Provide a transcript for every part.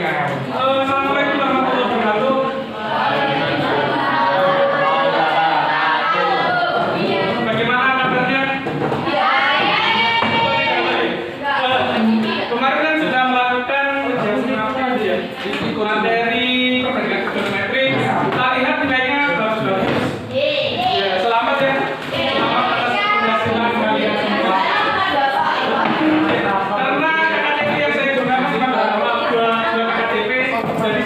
Assalamualaikum warahmatullahi wabarakatuh. Bagaimana kabarnya? Kemarin kan sudah melakukan materi perbandingan geometri. Kita lihat nilainya bagus-bagus. Ya, selamat ya. Selamat atas keberhasilan kalian semua. Karena KTP yang saya gunakan cuma dua KTP, jadi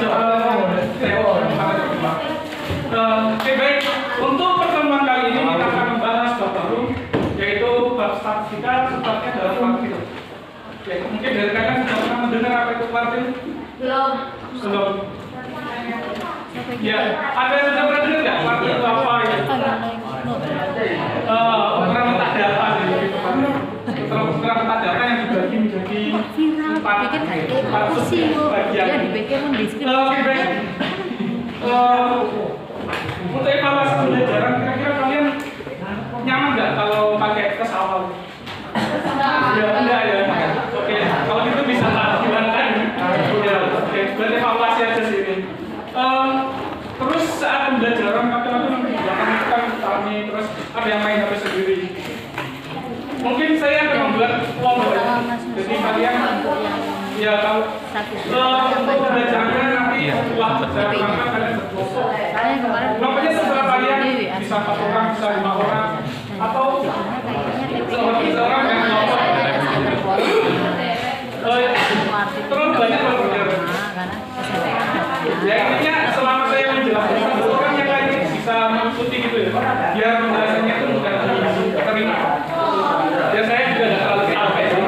oke, baik. Untuk pertemuan kali ini kita akan membahas bab baru, yaitu bab statistika, tepatnya dalam kuartil. Oke, mungkin dari kalian sudah pernah mendengar apa itu kuartil? Belum. Ya, ada yang sudah pernah dengar nggak kuartil itu apa ya? Ukuran letak data gitu. Ukuran letak data yang dibagi menjadi empat bagian. Untuk evaluasi pembelajaran, kira-kira kalian nyaman nggak kalau pakai tes awal? Ya, enggak ya. Oke, kalau gitu bisa tak hilangkan. Ya, oke, buat evaluasi aja sini. Terus saat pembelajaran kalian kan kami terus ada yang main HP sendiri. Mungkin saya akan membuat kelompok. Jadi kalian ya kalau untuk pembelajarannya nanti setelah pembelajaran kalian berkelompok. Kelompoknya setelah kalian bisa 4 orang, bisa 5 orang, atau seorang yang kelompok. Terus banyak kelompoknya. Ya intinya selama saya menjelaskan orang yang lain bisa mengikuti gitu ya. Biar penjelasannya itu bukan terima. Ya saya juga tidak terlalu capek sih.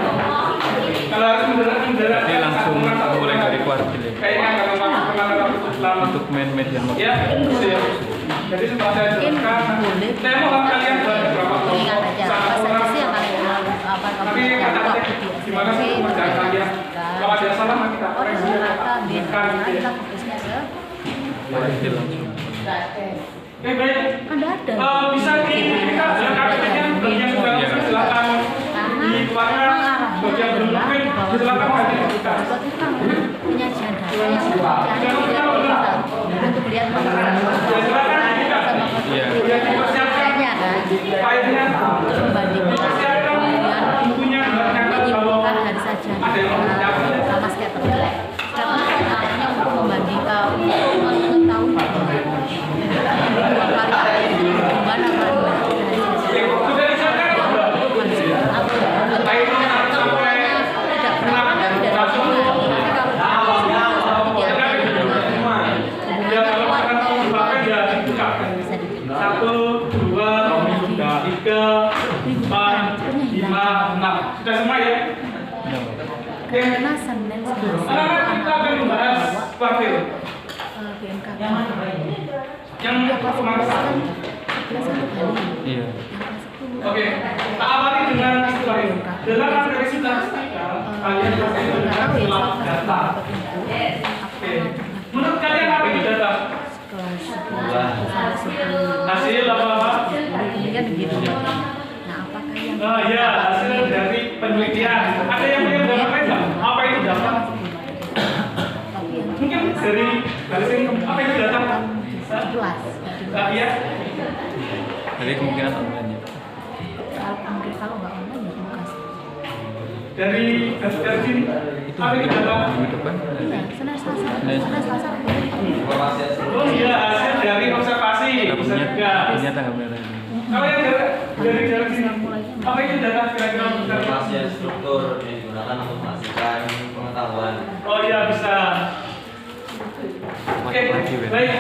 Kalau harus menjelaskan jadi langsung mulai dari kuartil ya. Kayaknya akan lama untuk main-main yang mau. ya, ya. Jadi setelah saya jelaskan, saya mau kalian berapa kelompok sama orang. Tapi kata gimana sih pekerjaan kalian? Kalau ada salah nanti kita koreksi. Kuartil langsung. Oke baik. Bisa kita KPT-nya bagian sudah silakan dikeluarkan, bagian belum mungkin silakan bagi kita. Penyajian data yang untuk lihat Iya. Filenya kan, filenya membandingkan bukunya menyimpulkan hari saja sama scatter. Artinya untuk membandingkan untuk mengetahui dua kali gimana sudah semua ya? Karena Senin Kita akan membahas kuartil BMKG yang kan 11 Iya. Oke, kita awali dengan istilah ini. Dalam referensi statistika, kalian pasti mengenal data. Oke, menurut kalian apa itu data? Hasil apa? Kan begitu. Nah, apakah yang Ya, hasil dari penelitian. Ada yang punya data lain nggak? Apa itu data? Mungkin dari sini, apa itu data? 11. Iya. Jadi kemungkinan online ya. Kalau nggak online ya bukan. Dari sini, Itu apa itu data? minggu depan. Iya, Senin Selasa. Oh iya, hasil dari observasi. Kita Bisa juga. punya tanggal merah. Kalau yang dari sini, apa itu data kira-kira? Informasi struktur yang digunakan untuk menghasilkan pengetahuan. Oh iya bisa. Oke, baik.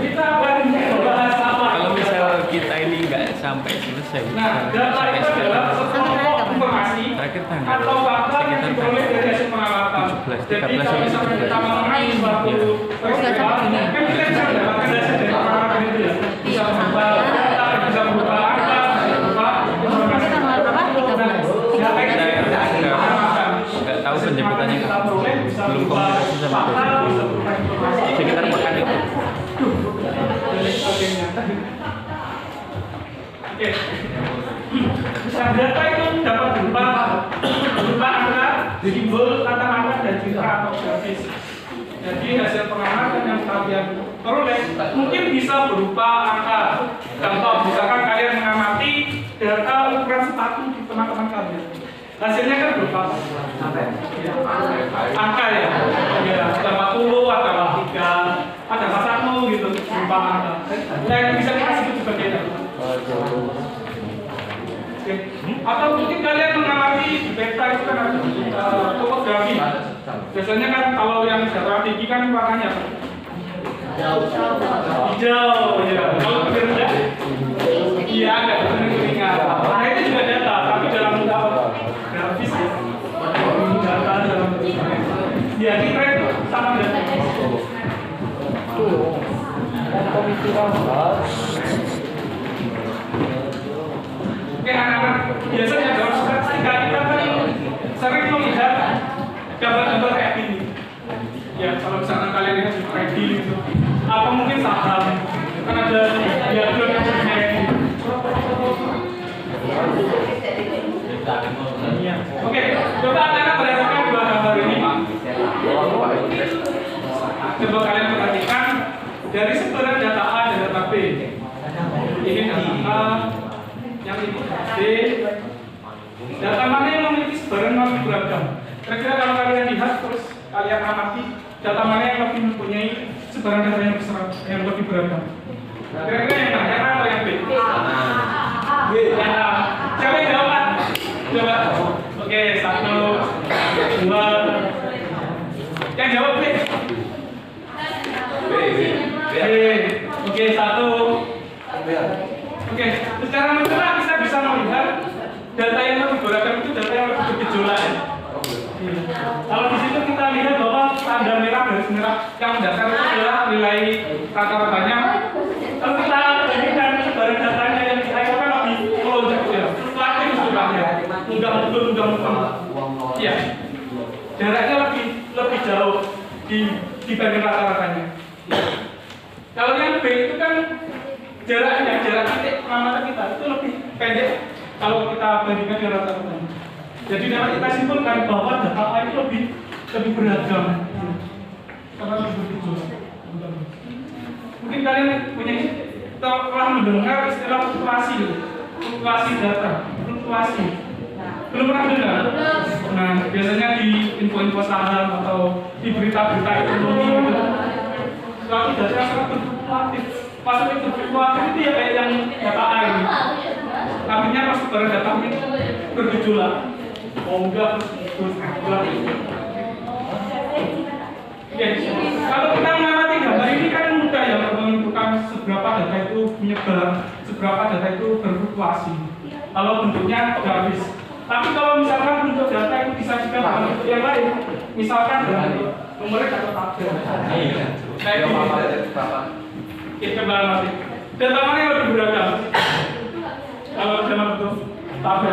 Kita akan membahas apa? Kalau misal kita ini nggak sampai selesai, Nah, data sampai itu adalah sekarang sekelompok informasi terakhir tanggal atau fakta yang sekitar diperoleh dari hasil pengamatan. 17, Jadi 13 kalau sampai misalnya kita 17. mengenai suatu peristiwa, kan kita bisa mendapatkan hasil dari pengamatan itu ya. Bisa berupa data, bisa berupa angka, bisa berupa informasi. Nah, data itu nggak tahu penjemputannya kita peroleh bisa belum berupa komunikasi sama fakta, dosen. bisa berupa informasi. Sekitar pekan itu. Dan sebagainya. Oke. Nah, data itu dapat berupa angka, simbol, kata-kata, dan citra atau grafis. grafis. Jadi hasil pengamatan yang kalian peroleh mungkin bisa berupa angka. Contoh, misalkan kalian mengamati data ukuran sepatu di teman-teman kalian. Hasilnya kan berupa ya, angka ya, tambah 40, tambah 3, ada 1 gitu, berupa angka. Yang bisa kita sebut sebagai data. Oke. Atau mungkin kalian mengamati di peta itu kan ada topografi. Biasanya kan kalau yang dataran tinggi kan warnanya apa? Hijau, ya. Kalau lebih rendah, iya agak kuning-kuningan. Nah itu juga data, tapi dalam bentuk apa? Grafis ya. Data dalam bentuk ya kita itu sama data. Oke anak-anak, biasanya dalam statistika kita kan sering melihat gambar-gambar kayak gini. Ya kalau misalnya kalian lihat di trading gitu, apa mungkin saham, kan ada diagram yang kayak gini. Oke, coba anak-anak perhatikan dua gambar ini. Coba kalian perhatikan dari sebaran data A dan data B. Ini data A, yang ini B. Data mana yang memiliki sebaran lebih beragam? Kira-kira kalau kalian lihat terus kalian amati data mana yang lebih mempunyai sebaran data yang besar, yang lebih beragam? Kira-kira yang A atau yang B? B. Yang A. Siapa yang jawab? Coba. Oke, 1, 2. Yang jawab B. B. Oke, 1. Oke, secara mencerah kita bisa melihat data yang lebih beragam itu data yang lebih bergejolak. Kalau di situ kita lihat bahwa tanda merah garis merah yang mendasar itu adalah nilai rata-ratanya. Kalau kita bandingkan sebaran datanya yang di akhir kan lebih melonjak ya, fluktuatif istilahnya, mudah mundur. Iya, jaraknya lebih jauh dibanding rata-ratanya. Kalau yang B itu kan jarak titik pengamatan kita itu lebih pendek kalau kita bandingkan dengan rata-ratanya. Jadi dapat kita simpulkan bahwa data A itu lebih beragam karena lebih bergejolak. Mungkin kalian telah mendengar istilah fluktuasi data, fluktuasi. Belum pernah dengar? Nah, biasanya di info-info saham atau di berita-berita ekonomi gitu. Suatu data yang sangat berfluktuatif. Pasal itu berfluktuatif itu ya kayak yang data A ini. Artinya pas sebaran data ini bergejolak. Oh enggak, terus Oke, kalau kita mengamati gambar ini kan mudah ya menentukan seberapa data itu menyebar, seberapa data itu berfluktuasi. Kalau bentuknya grafis. Tapi kalau misalkan bentuk data itu disajikan dalam bentuk yang lain, misalkan dalam bentuk numerik atau tabel. Kayak gini. Kita amati. Data mana yang lebih beragam? Kalau dalam bentuk tabel.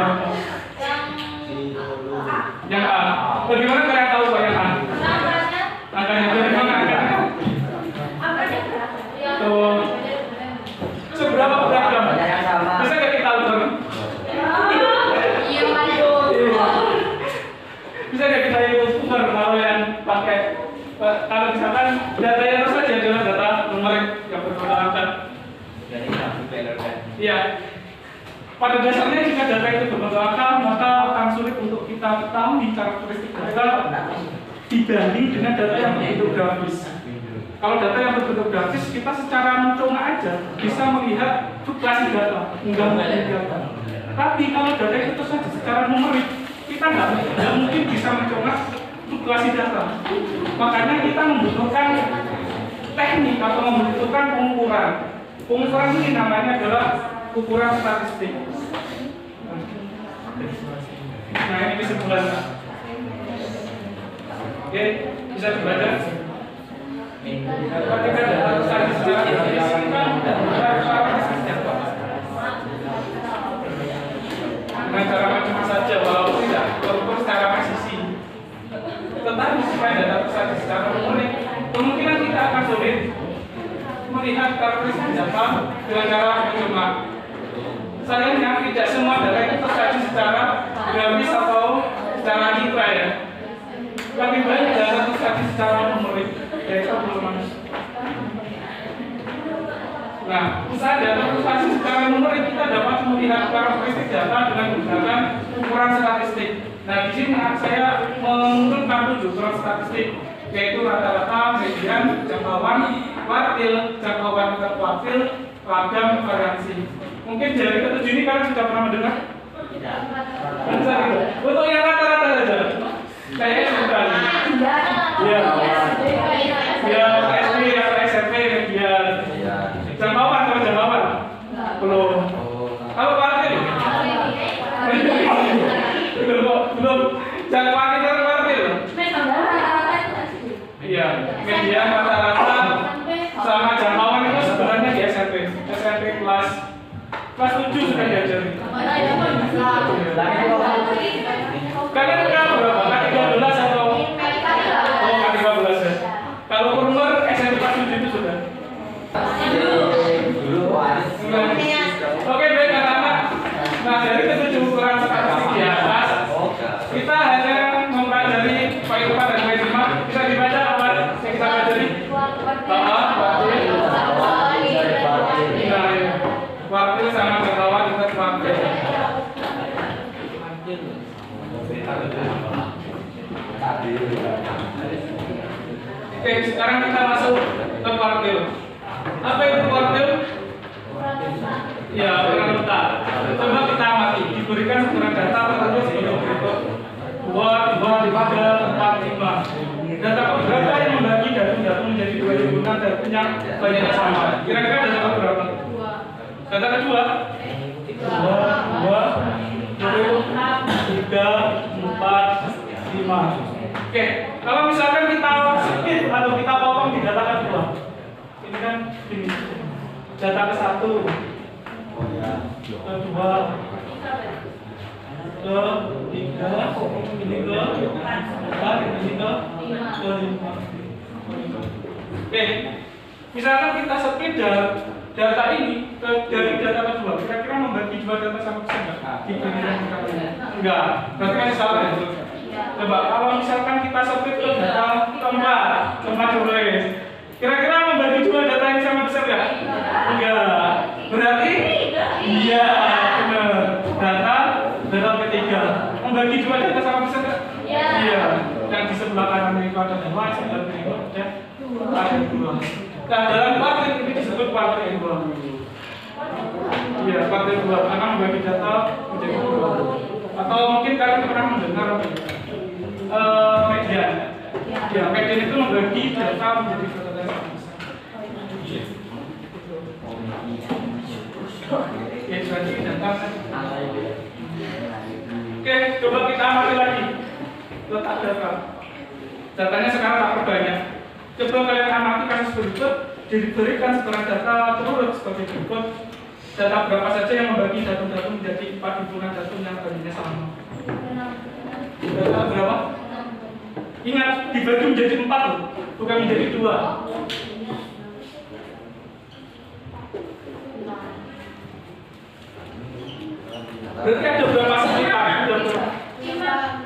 Yang A. Bagaimana kalian tahu Pak yang A? Angkanya bagaimana angkanya? Tuh. Seberapa beragam? Bisa nggak kita ukur? Bisa nggak kita ukur kalau yang pakai? Kalau misalkan data yang saja adalah data numerik yang berkode angka. Iya. Pada dasarnya jika data itu berbentuk angka, maka akan sulit untuk kita ketahui karakteristik data dibanding dengan data yang berbentuk grafis. Kalau data yang berbentuk grafis, kita secara mencolok aja bisa melihat fluktuasi data, nggak melihat data. Tapi kalau data itu saja secara numerik, kita nggak mungkin bisa mencolok fluktuasi data. Makanya kita membutuhkan teknik atau membutuhkan pengukuran. Pengukuran ini namanya adalah ukuran statistik. Nah ini kesimpulannya. Oke, bisa dibaca. Ketika data statistik secara grafis kita dengan cara macam saja, walaupun tidak terukur secara presisi. Tetapi supaya data statistik secara unik, kemungkinan kita akan sulit melihat karakteristik data dengan cara mencoba. Sayangnya tidak semua data itu tersaji secara grafis atau secara citra ya. Lebih banyak data tersaji secara Nah, usaha data frustasi secara numerik kita dapat melihat karakteristik data dengan menggunakan ukuran statistik. Nah, di sini saya mengumpulkan 7 ukuran statistik, yaitu rata-rata, median, jangkauan, kuartil, jangkauan per kuartil, ragam, variansi. Mungkin dari ketujuh ini kalian sudah pernah mendengar? Tidak. Untuk yang rata-rata saja. Kayaknya sudah. Ya. Ya, SD atau SMP median. Jangkauan kalau jangkauan? Belum. Kalau kuartil? Belum. Jangkauan itu kuartil? Iya, median rata-rata sama jangkauan itu sebenarnya di SMP. SMP kelas 7 sudah diajari. Kalian udah berapa? K13 atau? Oh, K13 ya. Kalau umur SMP kelas 7 itu sudah. Oke, baik anak-anak. Nah, dari ketujuh ukuran statistik di atas, kita hanya mempelajari poin 4 dan poin 5. Bisa dibaca apa yang kita pelajari? Kuartil sama jangkauan juga kuartil. Oke, sekarang kita masuk ke kuartil. Apa itu kuartil? Ya, ukuran letak. Coba kita amati. Diberikan ukuran data tertentu sebagai berikut: 2, 3, 4, 5. Data berapa yang membagi datum-datum menjadi 2 himpunan datum yang banyaknya sama? Kira-kira data berapa? Data kedua? 2, 3, 4, 5. Oke, kalau misalkan kita skip atau kita potong di data kedua, ini kan ini data ke-1, kedua, ke-3, ini ke-4, ini ke-5. Oke, misalkan kita split data ini dari data kedua, kira-kira membagi dua data sama persen nggak? Enggak, berarti masih salah ya. Coba kalau misalkan kita split ke data keempat, tulis, kira-kira membagi dua data ini sama persen nggak? Enggak, berarti iya benar. Data ketiga membagi dua data sama persen nggak? Iya. Yang di sebelah kanan itu ada 2, sebelah kiri itu ada 2. Nah, dalam kuartil ini disebut kuartil 2. Iya, kuartil 2 karena membagi data menjadi 2. Atau mungkin kalian pernah mendengar median. Ya, median itu membagi data menjadi data yang sama. Oke, jadi data. Oke, coba kita amati lagi. Letak data. Datanya sekarang tak perbanyak. Coba kalian amati kasus berikut, diberikan setelah data terurut seperti berikut. Data berapa saja yang membagi datum-datum menjadi 4 himpunan datum yang banyaknya sama? Data berapa? Ingat, dibagi menjadi 4 loh, bukan menjadi 2. Berarti ada berapa sekitar? Ada berapa? 5.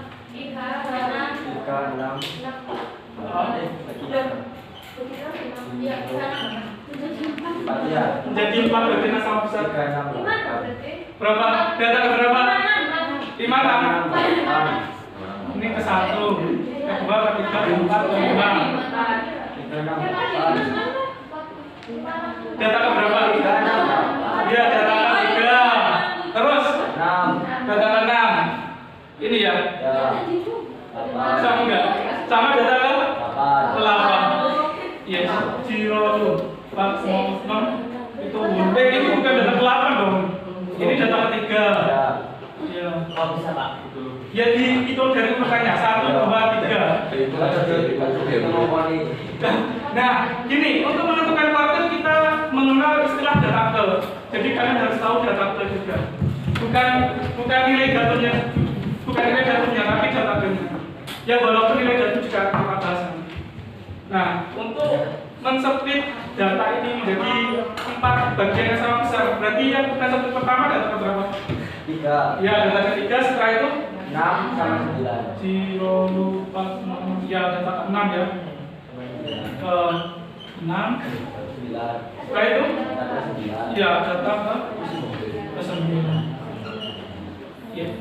Menjadi 4 berarti sama besar. Berapa? Data ke berapa? 5 kan? Ini ke 1, ke 2, ke 3, ke 4, ke 5. Data ke berapa? Iya, data ke 3. Terus? Data ke 6. Ini ya? Sama enggak? Sama data ke 8. Iya, 0, 4, 6. Itu ini bukan data ke-8 dong. Ini data ketiga. Iya. Kalau bisa Pak. Ya dihitung dari urutannya 1, 2, 3. Nah, gini, untuk menentukan kuartil kita mengenal istilah databel. Jadi kalian harus tahu databel juga. Bukan nilai datumnya, tapi databelnya. Ya walaupun nilai datum juga kita bahas. Nah, untuk men-split data ini menjadi 4 bagian yang sama besar. Berarti yang kita sebut pertama data berapa? 3. Ya, data ketiga, setelah itu 6 sama 9. 0, 4, 6. Ya, data ke-6 ya. 6. 9. Setelah itu Data 9. ya data ke 9. Ya.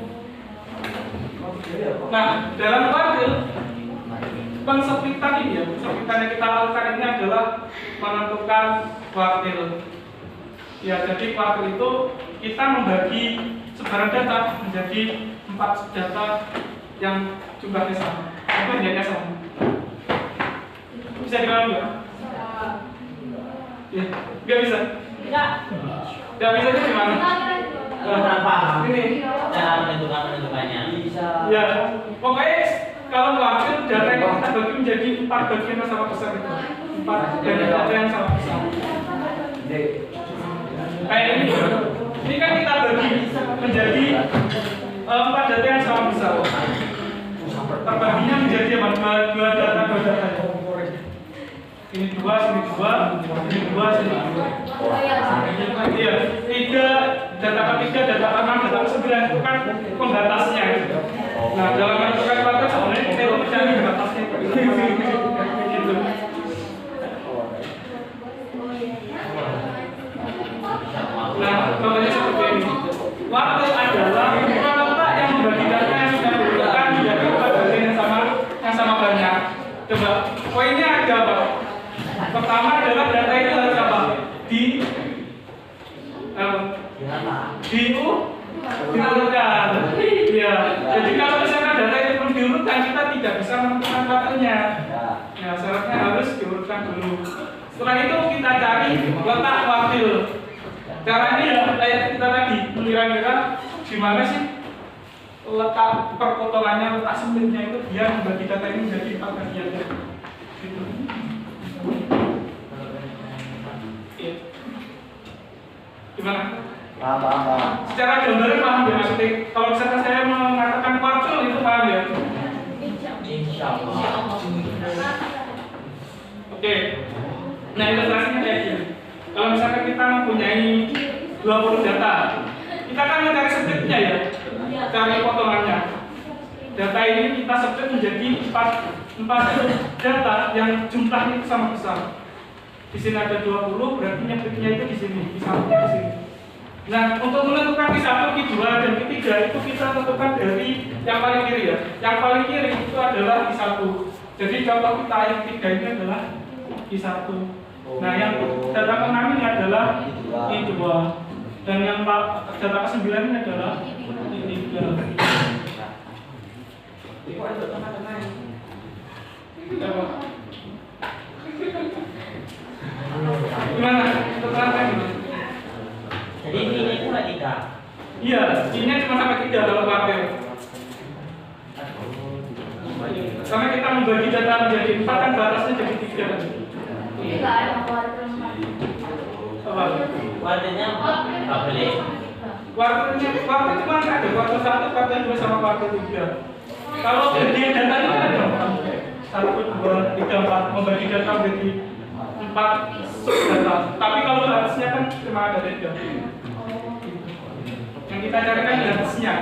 Nah, dalam kuartil pensepitan ini ya, pensepitan yang kita lakukan ini adalah menentukan kuartil. Ya, jadi kuartil itu kita membagi sebaran data menjadi 4 data yang jumlahnya sama, nilainya sama. Bisa dikali nggak? Ya, nggak bisa. Nggak bisa itu gimana? Berapa? Ini. Cara menentukannya. Bisa. Ya, pokoknya kalau kuartil data yang kita bagi menjadi 4 bagian yang sama besar itu. 4 data yang sama besar. Kayak ini. Ini kan kita bagi menjadi 4 data yang sama besar. Terbaginya menjadi apa? 2 data. Ini 2, sini 2, ini 2, sini 2. Iya, 3 data ke-3, data ke-6, data ke-9 itu kan pembatasnya. Nah, dalam menentukan kuartil sebenarnya kita itu mencari batasnya. Gitu. Nah, contohnya seperti ini. Kuartil adalah rata yang membagi data yang sudah ditentukan menjadi 4 bagian yang sama banyak. Coba, poinnya ada apa? Pertama adalah data itu harus apa? Diurutkan. Ya. Jadi kalau misalkan data itu belum diurutkan, kita tidak bisa menentukan kuartilnya. Nah, syaratnya harus diurutkan dulu. Setelah itu kita cari letak kuartil. Caranya ya kayak kita tadi, kira-kira di mana sih letak perpotongannya, letak sempitnya itu biar membagi data ini menjadi 4 bagian. Gitu. Iya. Gimana? Paham. Secara gambaran paham ya maksudnya. Kalau misalkan saya mengatakan kuartil itu paham ya? Insyaallah. Oke. Nah, ilustrasinya kayak gini. Kalau misalkan kita mempunyai 20 data, kita kan mencari splitnya ya, cari potongannya. Data ini kita split menjadi 4 data yang jumlahnya sama besar. Di sini ada 20, berarti splitnya itu di sini, satunya di sini. Nah, untuk menentukan Q1, Q2, dan Q3 itu kita tentukan dari yang paling kiri ya. Yang paling kiri itu adalah Q1. Jadi contoh kita yang 3 ini adalah Q1. Nah, yang data ke-6 ini adalah Q2. Dan yang data ke-9 ini adalah Q3. Gimana? Terangkan gimana? Jadi ini cuma 3. Iya, ini cuma sampai 3 dalam kuartil. Karena kita membagi data menjadi 4 kan batasnya jadi 3 kan? Apa? Kuartilnya nggak boleh. Kuartil cuma ada kuartil 1, kuartil 2 sama kuartil 3. Kalau bagian data ini kan ada 1, 2, 3, 4 membagi data menjadi 4 data. Tapi kalau batasnya kan cuma ada 3. Yang kita carikan batasnya.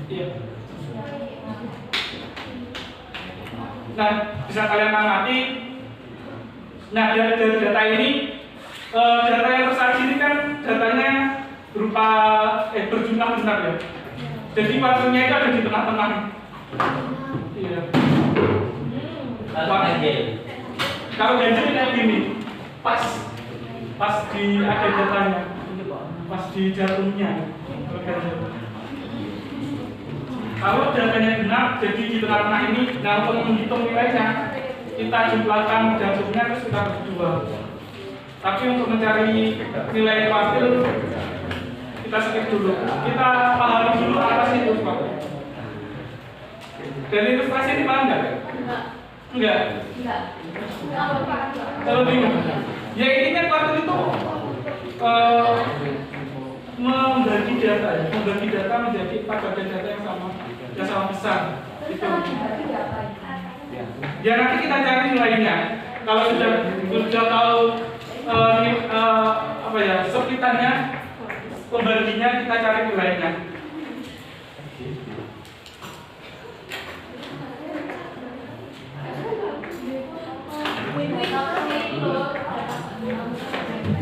Iya. Nah, bisa kalian amati. Nah, dari data ini, data yang tersaji ini kan datanya berupa berjumlah besar ya. Jadi kuartilnya itu ada di tengah-tengah. Iya. Kalau ganjil kayak gini, pas di akhir datanya, pas di jantungnya. Kalau datanya genap, jadi di tengah-tengah ini, nah untuk menghitung nilainya, kita jumlahkan jantungnya terus kita bagi 2. Tapi untuk mencari nilai kuartil, kita skip dulu. Kita pahami dulu apa sih itu kuartil. Dari ilustrasi ini paham nggak? Enggak. Kalau bingung, ya intinya kuartil itu membagi data ya, membagi data menjadi 4 bagian data yang sama besar. Itu. Ya nanti kita cari nilainya. Kalau sudah tahu apa ya splitannya, pembaginya kita cari nilainya.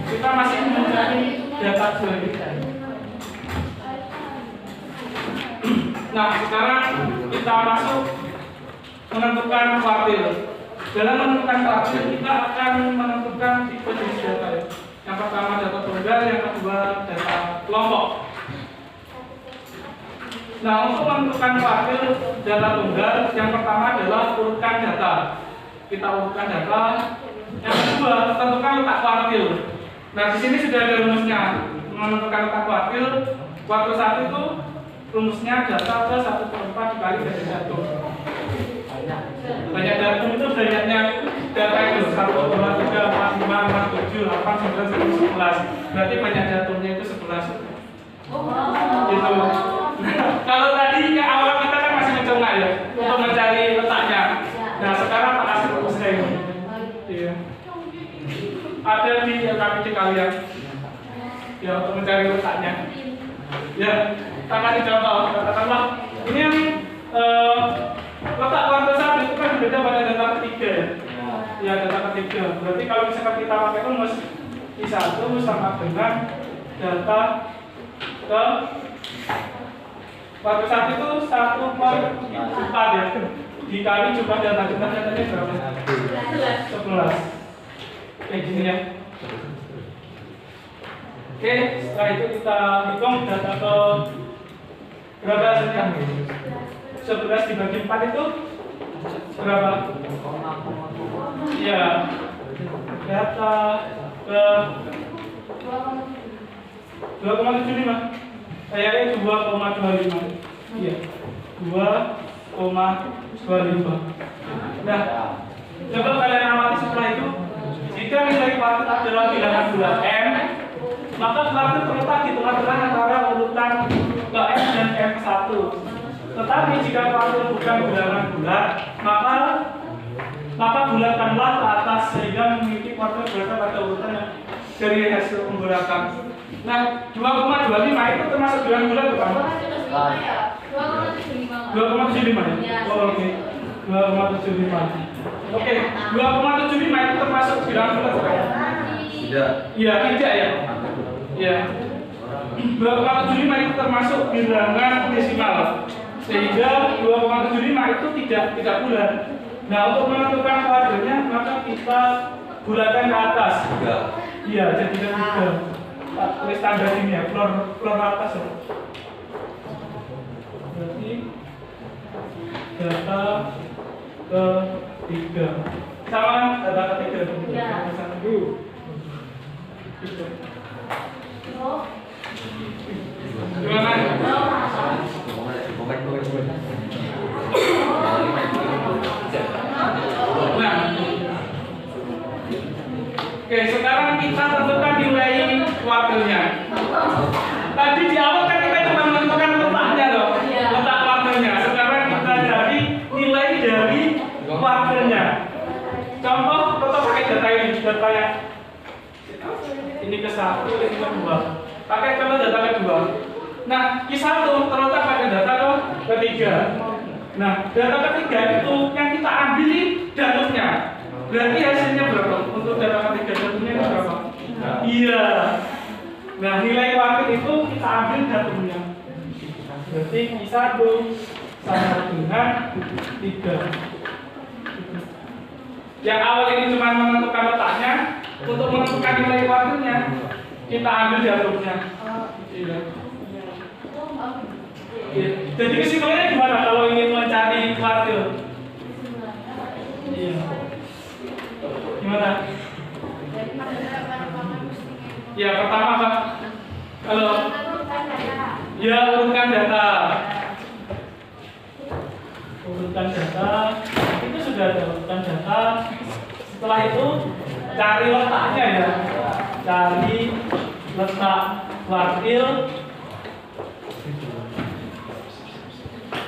Kita masih mencari data join. Nah, sekarang kita masuk menentukan kuartil. Dalam menentukan kuartil, kita akan menentukan tipe jenis data. Yang pertama data tunggal, yang kedua data kelompok. Nah, untuk menentukan kuartil data tunggal, yang pertama adalah urutkan data. Kita urutkan data. Yang kedua, tentukan letak kuartil. Nah, di sini sudah ada rumusnya. Menentukan letak kuartil, kuartil 1 itu rumusnya data ke 1/4 dikali banyak datum. Banyak datum itu banyaknya data itu 1, 2, 3, 4, 5, 6, 7, 8, 9, 10, 11. Berarti banyak datumnya itu 11. Gitu. Kalau tadi ke awal kita kan masih mencoba ya untuk mencari letaknya. Nah, sekarang tak kasih rumusnya ini. Iya. Ada di KPC kalian. Ya, untuk mencari letaknya. Ya, tak kasih contoh. Katakanlah ini yang letak kuartil 1 itu kan berbeda pada data ketiga ya. Ya, data ketiga. Berarti kalau misalkan kita pakai rumus I1 sama dengan data ke kuartil 1 itu 1/4 ya. Dikali jumlah datanya berapa? 11. Kayak gini ya. Oke, setelah itu kita hitung data ke berapa hasilnya? 11 dibagi 4 itu berapa? Iya. Data ke 2,75. Kayaknya 2,25. Iya. 2,25. Nah, coba kalian amati setelah itu. Jika nilai kuartil adalah bilangan bulat M, maka kuartil terletak di tengah-tengah antara urutan ke M dan M1. Tetapi jika kuartil bukan bilangan bulat, maka bulatkanlah ke atas sehingga memiliki kuartil berada pada urutan yang dari hasil pembulatan. Nah, 2,25 itu termasuk bilangan bulat bukan? 2,75 ya? Oh, oke. 2,75. Oke, 2,75 itu termasuk bilangan bulat bukan? Tidak. Iya, tidak ya? Iya. 2,75 itu termasuk bilangan desimal. Sehingga 2,75 itu tidak bulat. Nah, untuk menentukan kuartilnya maka kita bulatkan ke atas. Iya, jadikan 3. Tulis standar ini ya, floor atas ya. Berarti data ke-3 sama data ke-3 gimana? Nah, oke, sekarang kita tentukan nilai kuartilnya. Tadi di awal kan kita cuma menentukan letaknya loh, letak kuartilnya. Sekarang kita cari nilai dari kuartilnya. Contoh, tetap pakai data ini, data yang ini ke 1, ini ke 2. Pakai contoh data kedua. Nah, Q1 terletak pada data ketiga. Nah, data ketiga itu yang kita ambil datumnya. Berarti hasilnya berapa? Untuk data ketiga datumnya berapa? Iya. Nah, nilai kuartil itu kita ambil datumnya. Berarti Q1 sama dengan 3. Yang awal ini cuma menentukan letaknya, untuk menentukan nilai kuartilnya kita ambil datumnya. Iya. Jadi kesimpulannya gimana kalau ingin mencari kuartil? Iya. Gimana? Ya, pertama Pak. Kalau ya urutkan data. Urutkan data. Itu sudah ada urutan data. Setelah itu cari letaknya ya. Cari letak kuartil.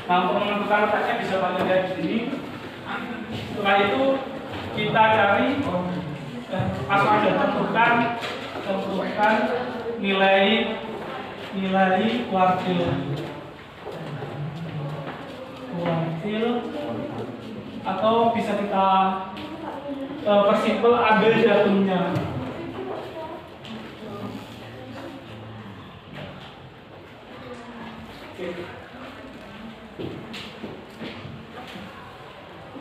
Nah, untuk menentukan letaknya bisa pakai kayak gini. Setelah itu kita cari langsung aja tentukan nilai kuartil atau bisa kita Persipel ada jatuhnya.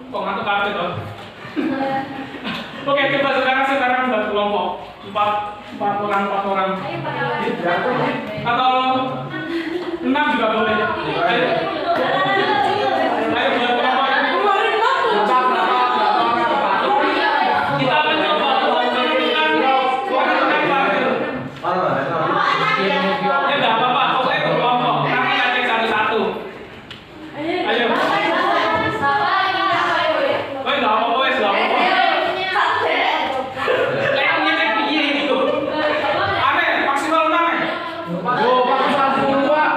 Kok ngantuk kabeh toh? Oke, coba sekarang buat kelompok. Empat orang. Atau 6 juga boleh. Ayo. Ayo buat kelompok. Kita akan coba memberikan suara terakhir. Ya enggak apa-apa, pokoknya kelompok. Nanti kita cek satu-satu. Ayo. Enggak apa-apa, wes enggak apa-apa. Kayak ngecek piye ini tuh. Aneh, maksimal 6 ya. Oh, maksimal 10, Pak.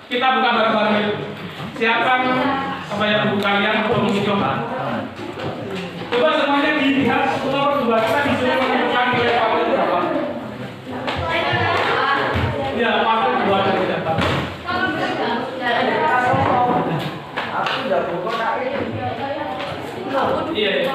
Kita buka bareng-bareng itu. Siapkan apa yang buku kalian untuk mencoba. Coba semuanya dilihat nomor 2 kita disuruh menentukan nilai faktor berapa. Ya, faktor 2 dari data. Iya.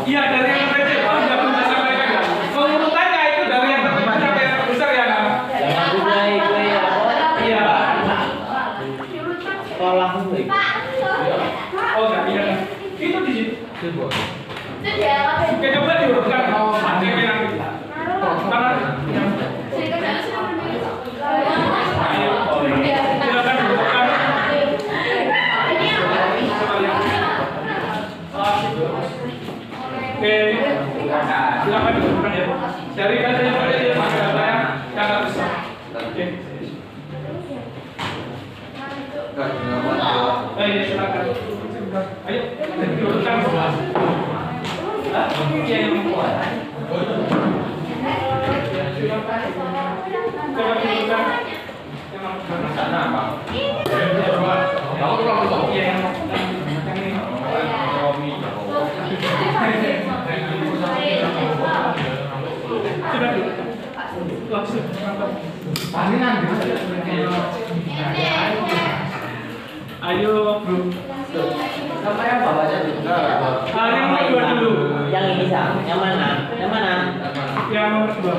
Iya, dari yang kecil, Pak, sudah bisa sampaikan ya. Pengurutannya itu dari yang terbesar sampai yang terbesar ya, Kak? Iya. Sekolah dulu. Oh, enggak, iya. Itu di situ. Oke, coba diurutkan. Ada yang nanti. Karena silakan diurutkan. Oke, silakan diurutkan ya. Dari kalian yang ada di data yang agak besar. Oke. Iya, silakan. Ayo, diurutkan. Iya, yang membuat. Coba diurutkan. Yang sana apa? Kamu tuh kalau iya yang ini. Coba dulu. Langsung. Ayo, bro. Sama yang bawahnya juga. Yang nomor 2 dulu. Yang ini Sam, yang mana? Yang mana? Yang nomor 2.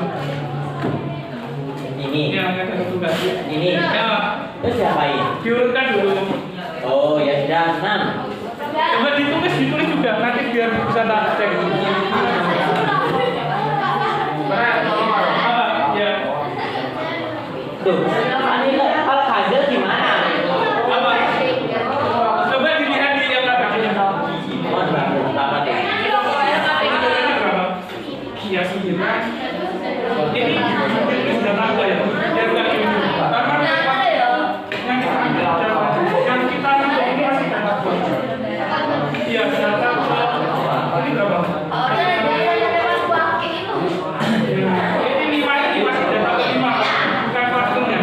Ini. Yang ada tugas. Ini. Ya, Terus diapain? diurutkan dulu. Oh ya sudah 6. Coba ditulis juga nanti biar bisa tak cek. Ya. Tuh, ini kalau hasil gimana? Apa? Coba dilihat di yang belakangnya. Apa deh? Iya sih. Ini sudah tahu ya. Biar nggak gini. Karena yang kita ambil ini masih dapat. Iya, ternyata ini berapa? Ini 5 ini masih dapat 5. Bukan faktornya.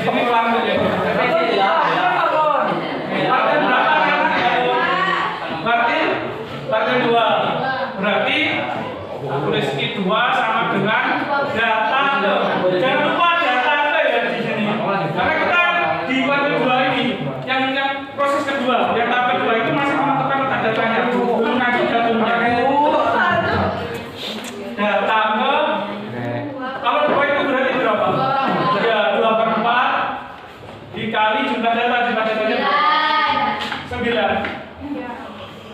sini kelar aja. Partai berapa kan? Partai 2. Berarti tulis I2 sama dengan data ke. Jangan lupa data ke ya di sini. Karena kita di partai 2 ini yang proses kedua, yang tahap kedua itu masih menentukan letak datanya. Belum ngaji datumnya. Data ke. Kalau 2 itu berarti berapa? Ya 2/4 dikali jumlah datanya berapa? 9.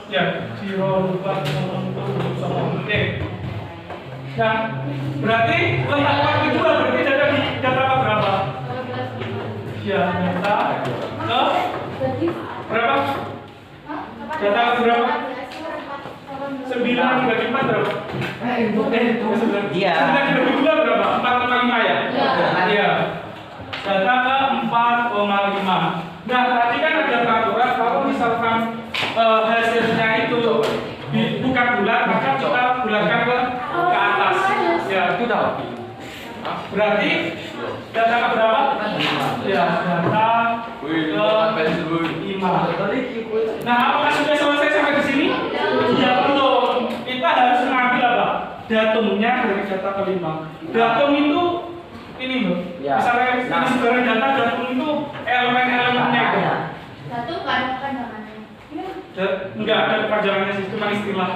Ya, 0, 4, 0, 0, oke. Nah, berarti letak waktu kedua berarti data ke berapa? Ya, data ke berapa? Data ke berapa? 9 dibagi 4 berapa? 9 dibagi 2 berapa? 4,5 ya? Iya. Data ke 4,5. Nah, tadi kan ada peraturan kalau misalkan hasilnya itu bukan bulat, maka kita bulatkan ke atas. Ya, itu tahu. Berarti data ke berapa? Ya, data ke 5. Nah, apakah sudah selesai sampai di sini? Ya, belum. Kita harus mengambil apa? Datumnya dari data ke 5. Datum itu ini loh. Misalnya ini sebagai data, datum itu elemen-elemennya itu. Datum kan namanya. Enggak ada kepanjangannya sih, cuma istilah.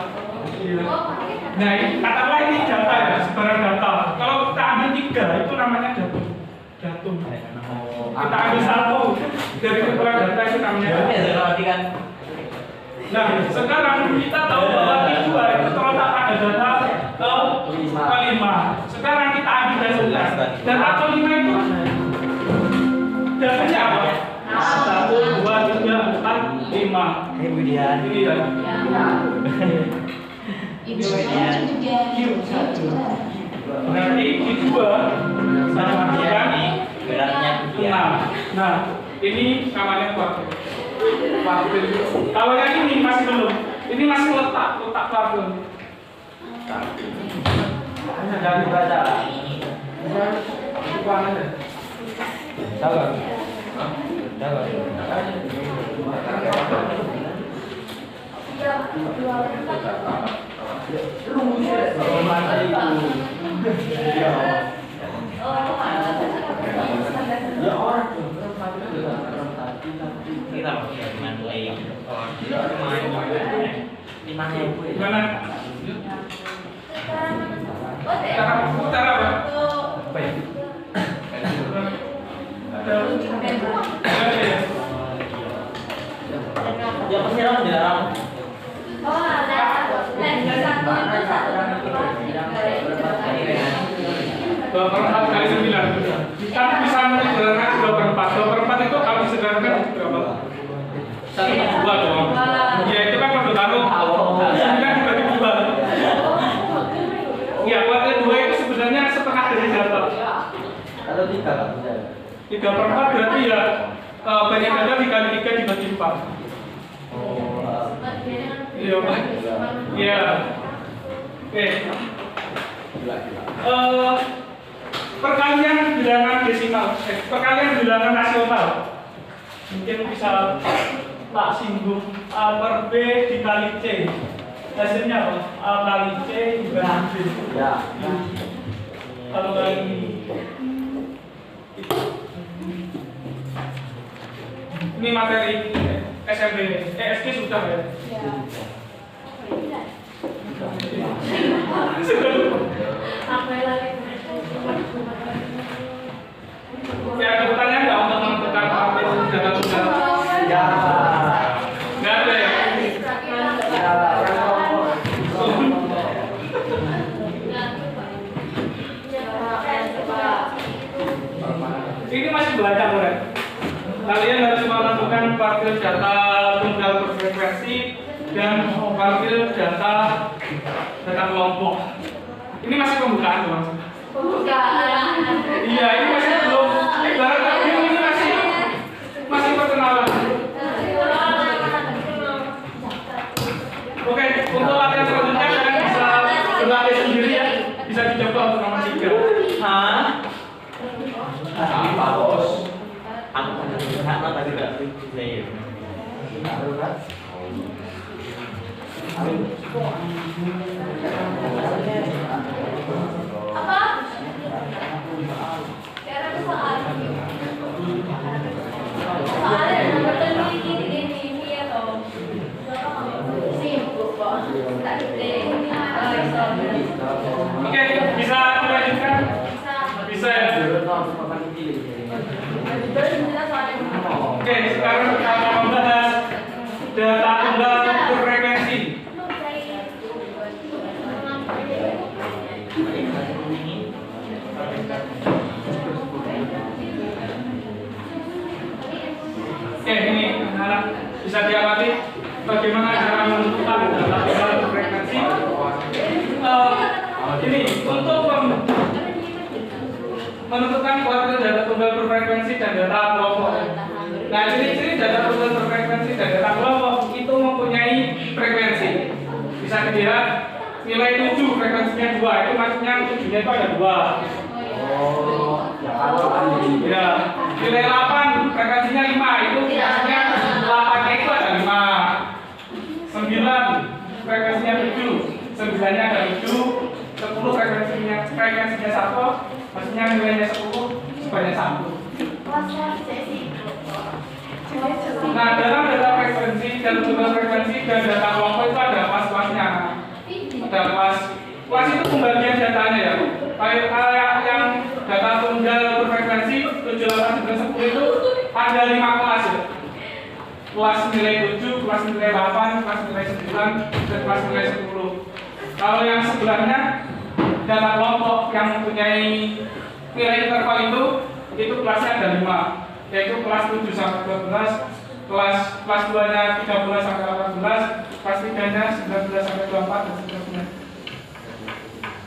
Nah, katakanlah ini data ya, sebarang data. Kalau kita ambil 3, itu namanya datum. Kita ambil 1 dari kumpulan data itu namanya datum. Nah, sekarang kita tahu bahwa I2 itu terletak pada data ke-5. Sekarang kita ambil hasilnya. Data ke-5 itu datanya apa? 1, 2, 3, 4, 5. Ini ya. Berarti I2 sama dengan 6. Nah, ini namanya kuartil. Kalau yang ini masih belum. Ini masih letak kuartil. Jangan dibaca. Sabar. Gimana? Cara apa? Ya pasti orang dilarang. Dua per 4 kali 9. Kita bisa menyederhanakan 2/4. 2/4 itu kalau disederhanakan berapa? 1/2 dong. Ya itu kan pada baru 9 dibagi 2. Ya, kuartil 2 itu sebenarnya setengah dari data. Atau 3 kan? 3/4 berarti ya banyak data dikali 3 dibagi 4. Iya, Pak. Iya. Oke. Perkalian bilangan desimal, perkalian bilangan nasional. Mungkin bisa tak singgung. A per B dikali C. Hasilnya apa? A kali C dibagi B. Ya. Kalau kali ini materi SMP, SD sudah ya? Ya, ada pertanyaan nggak untuk menentukan data tunggal? Ya. Nggak ada ya? Ini masih belajar, Ren. Kalian harus menentukan parkir data tunggal berfrekuensi dan parkir data kelompok. Ini masih pembukaan, Bang. Iya, ini masih belum. Ibarat ini masih perkenalan. Oke, untuk latihan selanjutnya kalian bisa berlatih sendiri ya. Bisa dicoba untuk nomor 3. Hah? Apa, Bos? Hak tadi enggak saya. Oke, bisa dilanjutkan? Bisa ya? Oke, sekarang kita akan membahas data tunggal berfrekuensi. Oke, ini anak bisa diamati bagaimana cara menentukan data tunggal berfrekuensi. Ini untuk menentukan kuartil data tunggal berfrekuensi dan data kelompok. Nah, ciri-ciri data tunggal berfrekuensi dan data kelompok itu mempunyai frekuensi. Bisa dilihat nilai 7 frekuensinya 2, itu maksudnya 7-nya itu ada 2. Ya, nilai 8 frekuensinya 5, itu maksudnya 8-nya itu ada 5. 9 frekuensinya 7, 9-nya ada 7. 10 frekuensinya 1, maksudnya nilainya 10 sebanyak 1. Nah, dalam data frekuensi dan tunggal frekuensi dan data kelompok itu ada kelas-kelasnya. Ada kelas itu pembagian datanya ya. Kayak yang data tunggal berfrekuensi 7, 8, 9, 10 itu ada 5 kelas ya. Kelas nilai 7, kelas nilai 8, kelas nilai 9, dan kelas nilai 10. Kalau yang sebelahnya data kelompok yang mempunyai nilai interval itu kelasnya ada 5, yaitu kelas 7 sampai 12, kelas 2-nya 13 sampai 18, kelas 3-nya 19 sampai 24 dan seterusnya.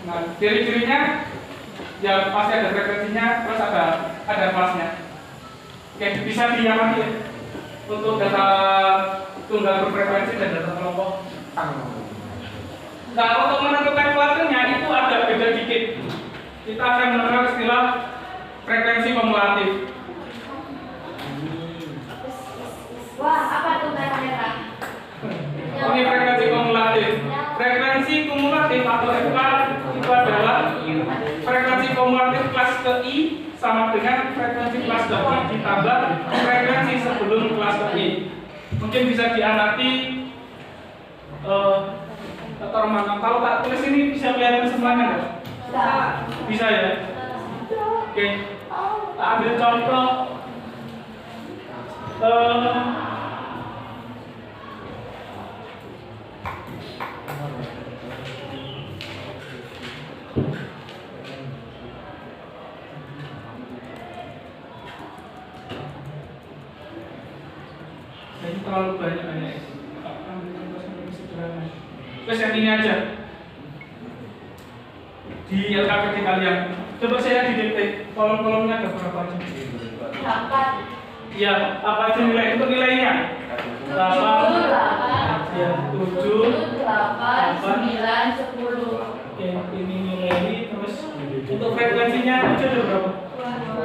Nah, ciri-cirinya ya pasti ada frekuensinya, terus ada kelasnya. Oke, bisa diamati ya untuk data tunggal berfrekuensi dan data kelompok. Nah, untuk menentukan kuartilnya itu ada beda dikit. Kita akan mengenal istilah frekuensi kumulatif. Wah, apa tuh merah-merah? Ini frekuensi kumulatif. Frekuensi kumulatif atau FK itu adalah frekuensi kumulatif kelas ke I sama dengan frekuensi kelas ke I ditambah frekuensi sebelum kelas ke I. Mungkin bisa diamati atau mana? Kalau tak tulis ini bisa kelihatan semuanya nggak? Bisa ya? Oke, tak ambil contoh. Jadi terlalu banyak. Terus yang ini aja di LKPD kalian. Coba saya didikte kolom-kolomnya ada berapa aja? 8. Iya, apa aja nilai itu nilainya? 8, ya 7, 8, 9, 10. Oke, ini nilai terus untuk frekuensinya aja ada berapa?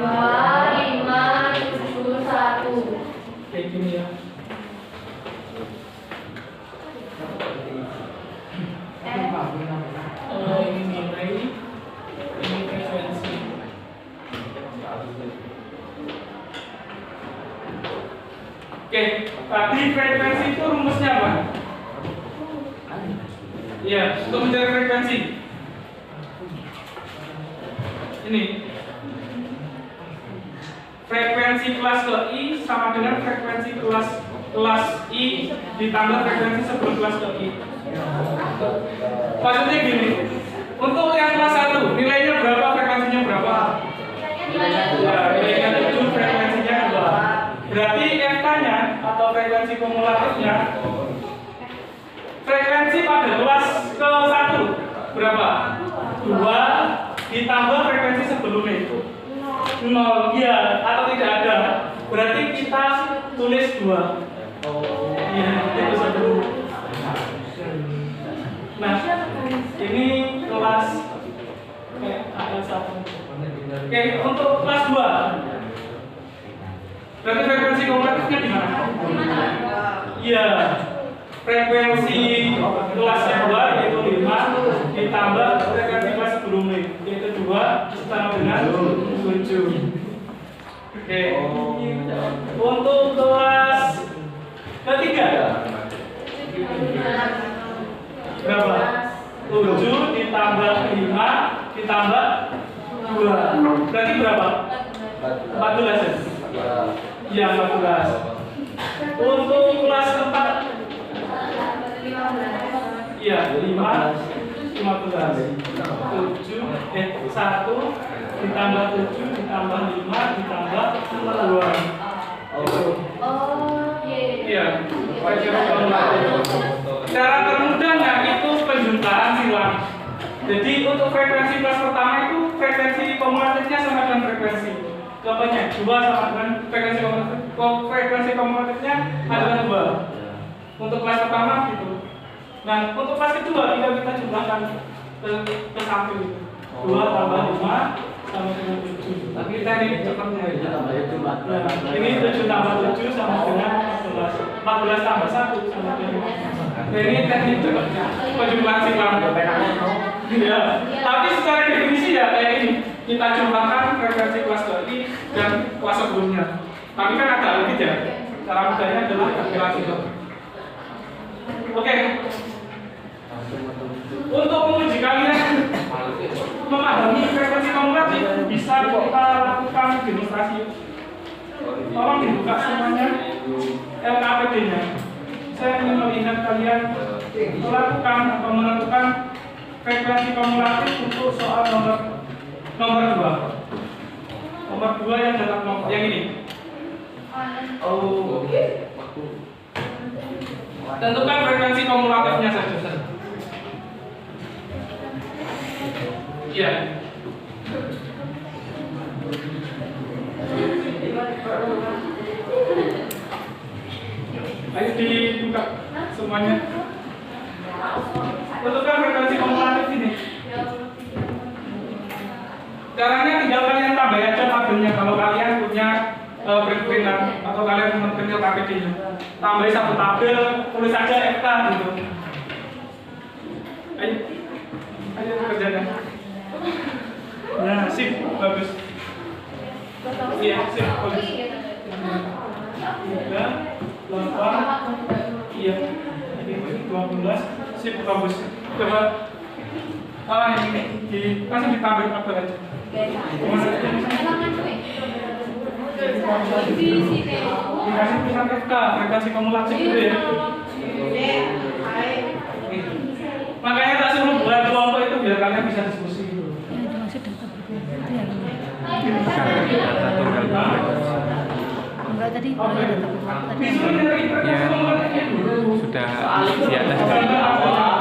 2, 5, 7, 1. Kayak gini ya. Ini nilai, ini frekuensi. Oke, tadi frekuensi itu rumusnya apa? Iya, untuk mencari frekuensi. Ini frekuensi kelas ke I sama dengan frekuensi kelas I ditambah frekuensi sebelum kelas ke I. Maksudnya gini, untuk yang kelas 1 nilainya berapa, frekuensinya berapa? Ya, nilainya 7, frekuensinya 2. Berarti FK-nya atau frekuensi kumulatifnya, frekuensi pada kelas ke 1 berapa? 2 ditambah frekuensi sebelumnya itu 0, ya, atau tidak ada. Berarti kita tulis 2. Iya, itu satu. Nah, ini kelas ada 1. Oke, untuk kelas 2 berarti frekuensi Iya. Frekuensi kelasnya 2 yaitu 5 ditambah frekuensi kelas sebelumnya yaitu 2 sama dengan 7. Oke. Untuk kelas ketiga berapa? 7 ditambah 5 ditambah 2 berarti berapa? 14 ya? Iya 14. Untuk kelas keempat iya 5 15 1 ditambah 7 ditambah 5 ditambah 2 iya cara termudahnya itu penjumlahan silang. Jadi untuk frekuensi kelas pertama itu frekuensi kumulatifnya sama dengan frekuensi contohnya 2 sama dengan frekuensi kumulatifnya adalah 2 untuk kelas pertama gitu. Nah untuk kelas kedua tinggal kita jumlahkan ke 1 gitu. 2 tambah 5 sama dengan 7. Tapi kita ini cepatnya ini 7 tambah 7 sama dengan 14 tambah 1 sama dengan ini teknik cepatnya penjumlahan silang. Ya, tapi secara definisi ya kayak ini kita jumlahkan frekuensi kelas 2 ini dan kelas sebelumnya. Tapi kan ada lagi ya cara mudahnya adalah kalkulasi. Oke. Untuk menguji kalian memahami frekuensi kumulatif bisa kita lakukan demonstrasi. Tolong dibuka semuanya LKPD-nya. Saya ingin melihat kalian melakukan atau menentukan frekuensi kumulatif untuk soal nomor 2. Nomor 2 yang dalam nomor yang ini. Tentukan frekuensi kumulatifnya saja. Iya. Ayo dibuka semuanya. Tentukan frekuensi kumulatif ini. Caranya tinggal kalian tambah aja tabelnya kalau kalian punya printan atau kalian punya KPD-nya. Tambahin satu tabel, tulis aja FK gitu. Ayo kerjakan. Nah, sip, bagus. Iya, sip, bagus. 8, iya, ini 12, sip, bagus. Coba yang ini langsung ditambahin tabel aja. Dikasih tulisan FK, frekuensi kumulatif gitu ya. Makanya tak suruh buat kelompok itu biar kalian bisa diskusi gitu. Data tunggal frekuensi. Enggak tadi data tadi. Ya sudah di atas.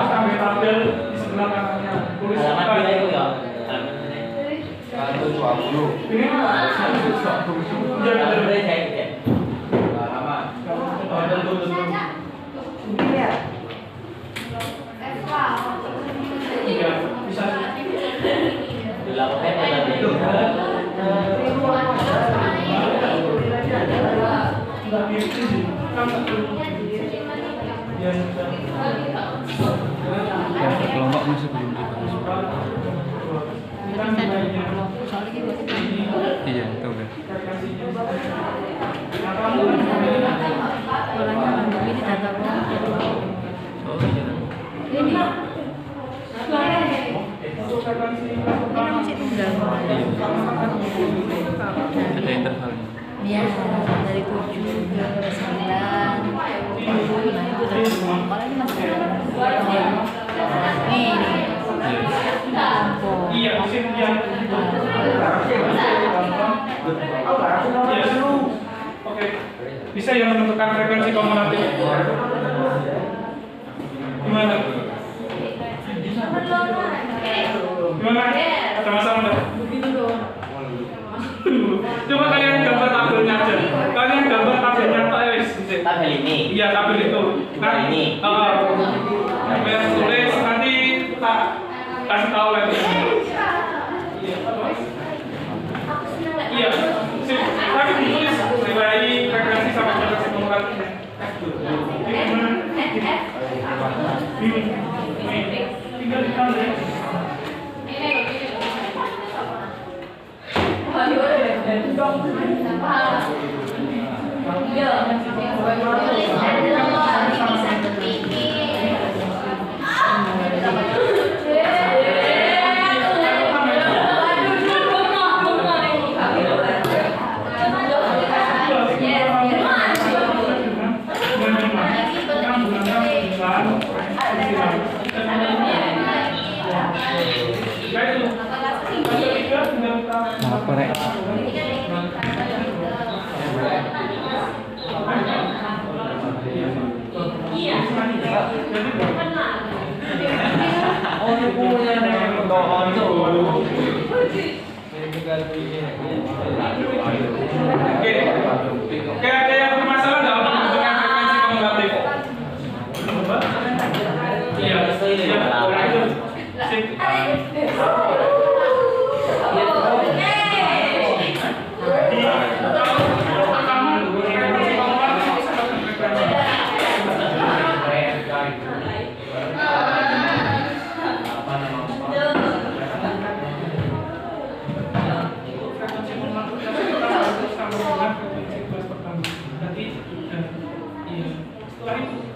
Sampai tabel di sebelah kanannya. Tulis apa itu ya? Ini iya, bisa. Yang berkelompok masih belum dibahas. Soalnya gitu. Iya, itu udah. Orangnya ini data kelompok. Oh iya. Ini masih tunggal. Ada intervalnya. Iya, dari 7 ke 9, 10, nah itu dari kelompok. Ini masih ini kelompok. Iya, sip yang Oke. Bisa yang menentukan frekuensi kumulatif. Gimana? Gimana? Ada masalah enggak? Coba kalian gambar tabelnya aja. Kalian gambar tabelnya Tabel ini. Iya, tabel itu. Tabel ini. Kalian tulis nanti tak kasih tahu lagi. Iya, sip. Tapi ditulis nilai frekuensi sama frekuensi kumulatifnya. Tinggal ditambah. Apa rek? Oke, ada yang bermasalah nggak untuk menentukan frekuensi kumulatif? Iya, itu. Sip.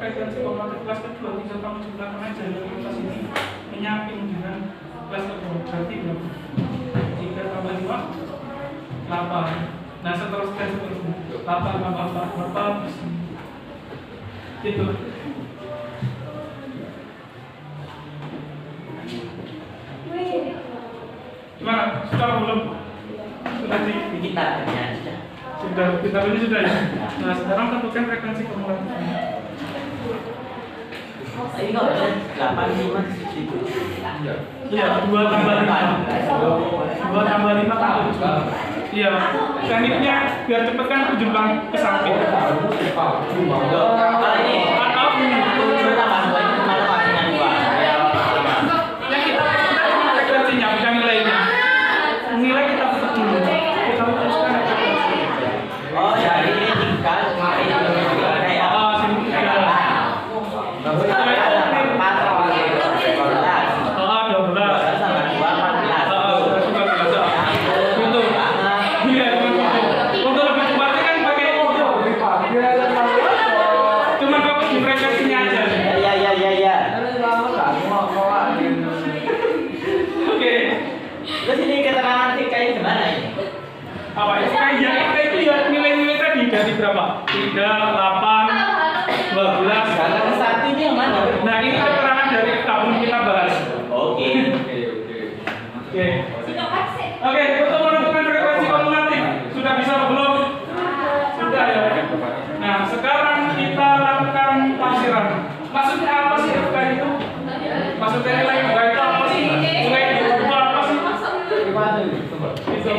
Frekuensi kumulatif kelas kedua tinggal kamu jumlahkan aja dari kelas ini menyamping dengan kelas kedua berarti berapa? 3 tambah 5 8. Nah seterusnya 8 tambah 4 berapa? Gitu. Gimana? Sudah belum? Sudah di Kita aja. sudah kita ini sudah ya. Nah sekarang tentukan frekuensi kumulatifnya. Ini kalau ada 8 5 itu. Iya, 2 tambah 5. 2 tambah 5 kan 7. Iya, tekniknya biar cepet kan jumlah ke samping. Kalau ini Atau ini. pertama itu mana pastinya 2. Yang kita cuma frekuensinya, bukan nilainya. Nilai kita tutup dulu. Kita putuskan frekuensi. Oh, jadi ini tingkat ini kayak Sini tiga. ada 4 12. 12 sama 2 14. Gitu. Iya, untuk lebih cepatnya kan pakai itu. Cuma fokus di frekuensinya aja. Iya. Oke. Terus ini keterangan kayak gimana ini? Apa itu? Kayak kita itu ya nilai-nilai tadi dari berapa? 3, 8, 12. Kalau satu ini yang mana? Nah ini keterangan dari tabel kita bahas. Oke. Oke, untuk menentukan frekuensi kumulatif sudah bisa atau belum? Sudah ya. Nah sekarang kita lakukan tafsiran. Maksudnya apa sih FK itu? Maksudnya nilai FK itu apa sih? Nilai itu apa sih? Itu.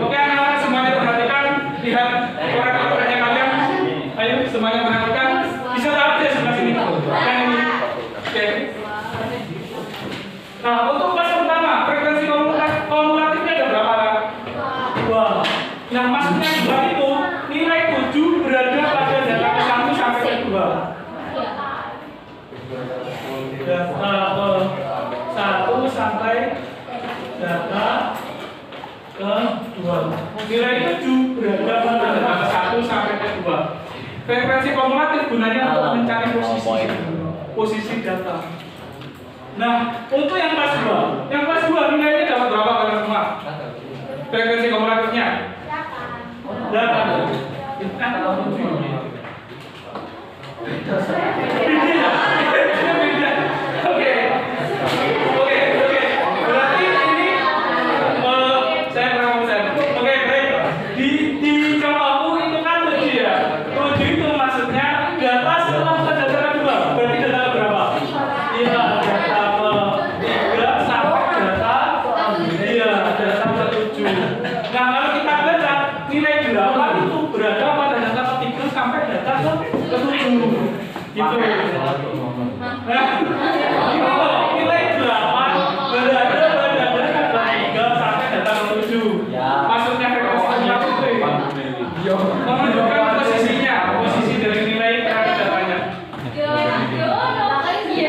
Oke anak-anak semuanya perhatikan. Lihat korek-koreknya kalian. Ayo semuanya perhatikan. Bisa tahu ya sebelah sini. Yang ini. Oke. Nah untuk kelas pertama frekuensi kumulatifnya ada berapa? 2. Nah maksudnya 2 itu nilai 7 berada pada data ke 1 sampai ke 2. Data ke 1 sampai data ke 2. Nilai 7 berada pada data ke 1 sampai ke 2. Frekuensi kumulatif gunanya untuk mencari posisi data. Nah, untuk yang kelas 2, nilainya dapat berapa kalian semua? Frekuensi kumulatifnya? 8. Oke. Berarti ini saya pernah ngomong. Oke, baik. Di contohku itu kan 7 ya. 7 itu maksudnya data setelah data kedua. Berarti data berapa? Iya, data ke 3 sampai data data ke 7. Nah, kalau kita baca nilai 8 itu berada pada data ke 3 sampai data ke 7. Gitu. Nah, nilai 8 berada pada data ke 3 sampai data ke 7. Maksudnya frekuensi kumulatif itu menunjukkan posisinya, posisi dari nilai terhadap datanya. Iya,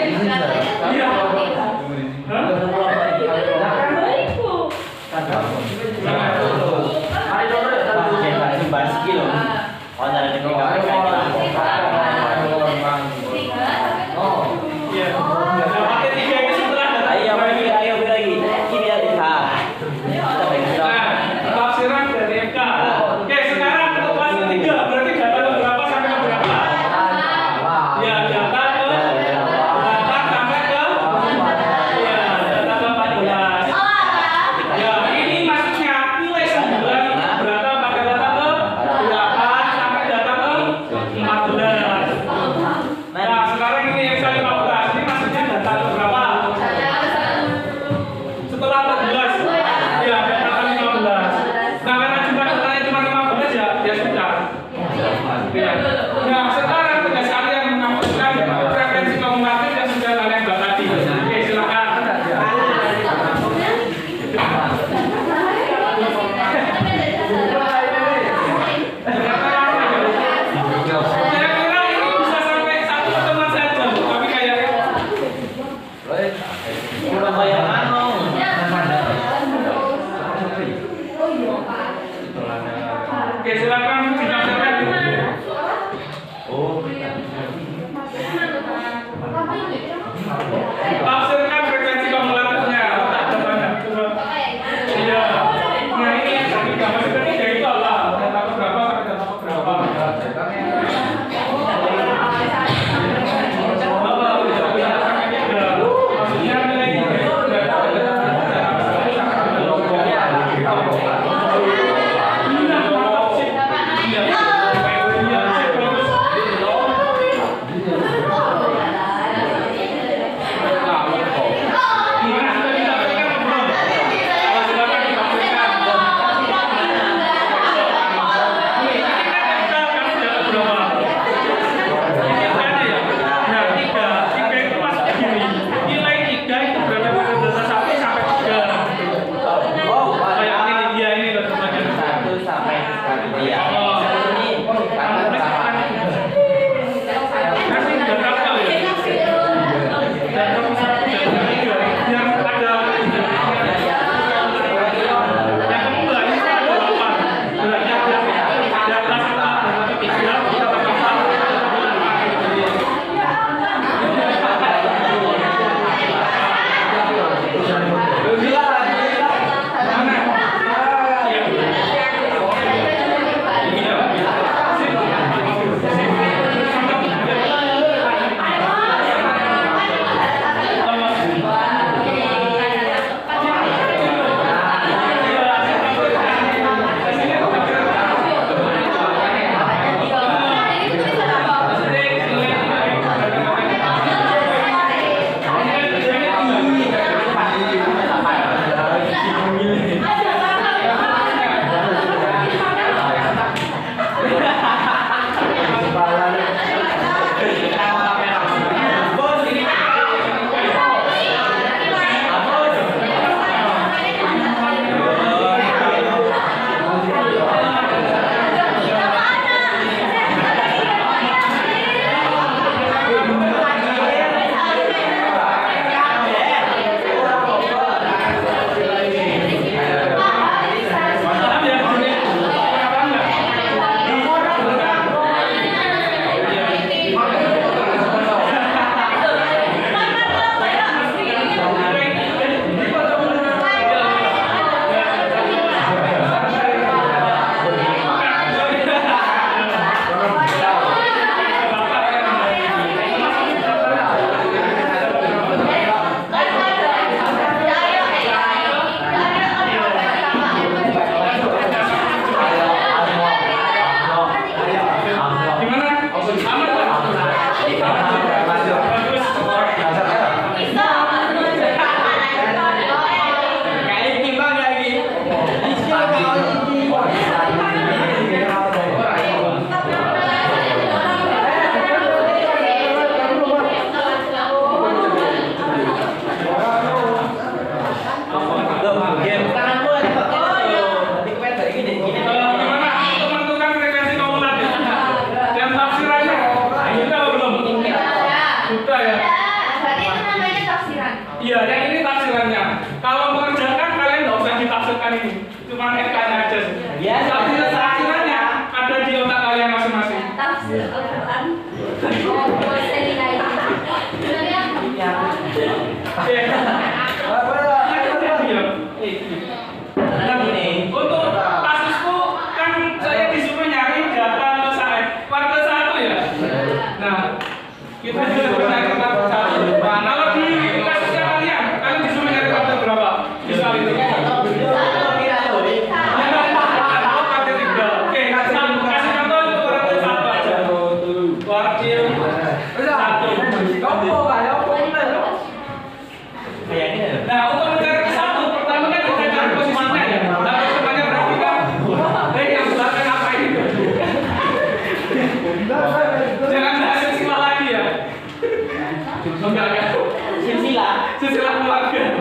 Iya. Hah? Iya. Nah, pakai 3 ini setelah Nah, tafsiran dari MK. Oke, sekarang untuk kelas ketiga berarti data ke berapa sampai ke berapa? Ya, data ke Iya, yang ini tafsirannya. Kalau mengerjakan kalian nggak usah ditafsirkan ini, cuma FK-nya aja. Iya, Tapi tafsirannya ada di otak kalian masing-masing. Tafsir Al-Quran. Oh, Selina ini. Sebenarnya Nah, untuk kasusku kan saya disuruh nyari data kuartal 1 ya. Nah, kita disuruh nyari kuartal 1. Nah, kalau di kasusnya kalian disuruh nyari kuartal berapa? Bisa itu. Oke, kasih contoh itu kuartal 1 aja. Kuartil 1. Nah, untuk mencari ke 1, pertama kan kita cari posisinya ya. Lalu semuanya berarti kan, yang belakang apa ini? Jangan bahas silsilah lagi ya. Enggak. Silsilah keluarga.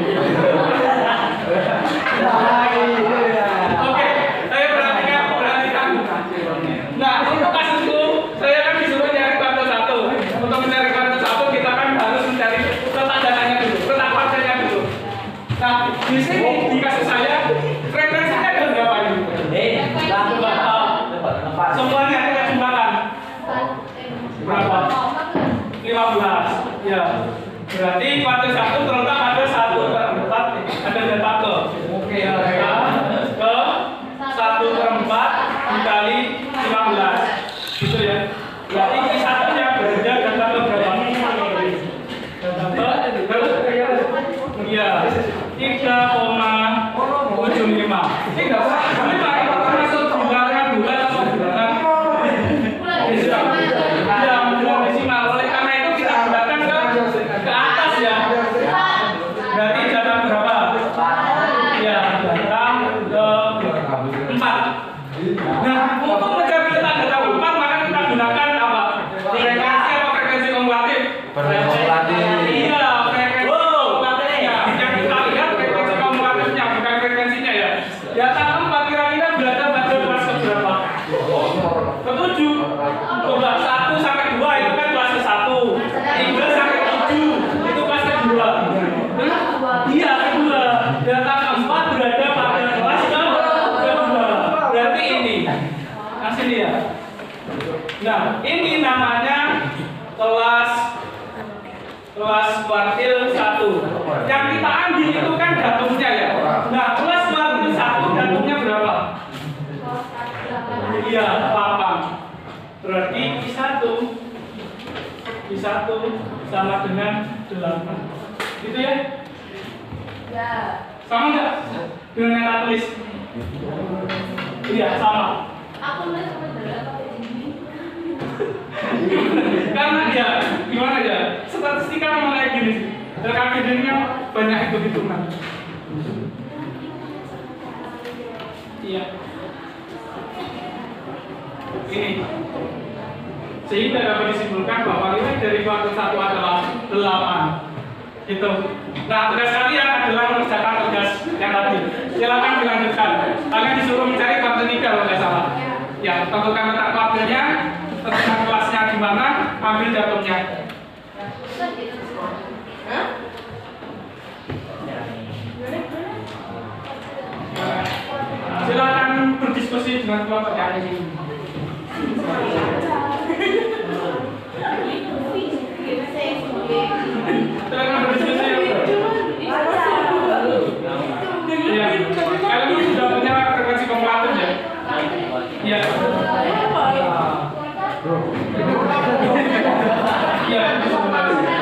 Oke, saya perhatikan. Nah, untuk kasusku, saya kan disuruh nyari kuartal 1. Untuk mencari kuartal 1, kita kan harus mencari letak dananya dulu, letak partainya dulu. Nah, di sini di kasus saya, frekuensinya ada berapa ini? Semuanya kita jumlahkan. Berapa? 15. Ya. Berarti kuartil 1 terletak ada 1/4, ada data ke. Oke, ya. Ke 1/4 dikali 15. Gitu ya. Berarti Q1-nya berada data ke berapa? Iya. 3,75. Ini enggak usah. Ini termasuk bulanan bulan atau bulanan? Ya, bulan desimal. Oleh karena itu kita gunakan ke atas ya. Berarti data berapa? Ya, data ke-4. Nah, untuk mencari data ke-4 maka kita gunakan apa? Frekuensi apa frekuensi kumulatif? Iya, frekuensi kumulatifnya. Yang kita lihat frekuensi kumulatifnya, bukan frekuensinya ya. Data ke-4 kira-kira berada pada kelas berapa? Ke-7. Coba 1 sampai 2 itu kan kelas ke-1. 3 sampai 7 itu kelas ke-2. Iya, kedua. Data ke-4 berada pada kelas ke-2. Berarti ini. Nah, sini ya. Nah, ini namanya kelas kuartil 1. Yang kita ambil itu kan datumnya ya. Nah, kelas kuartil 1 datumnya berapa? Iya, 8. Berarti Q1 sama dengan 8. Gitu ya? Ya. Sama nggak? Dengan yang tak tulis? Iya, sama. Aku sebenarnya pakai ini. Karena ya, gimana ya? Statistika memang kayak gini sih. Rekapitulasinya banyak hitung-hitungan. Iya. Ini. Sehingga dapat disimpulkan bahwa nilai dari kuartil 1 adalah 8. Gitu. Nah, tugas kalian adalah mengerjakan tugas yang tadi. Silakan dilanjutkan. Kalian disuruh mencari kuartil 3 kalau nggak salah. Ya, tentukan letak kuartilnya, tentukan kelasnya di mana, ambil datumnya. Silakan berdiskusi dengan kelompok yang ini. Silakan berdiskusi. Ya, kalian sudah punya frekuensi kumulatif ya? Iya. Iya, itu sebenarnya.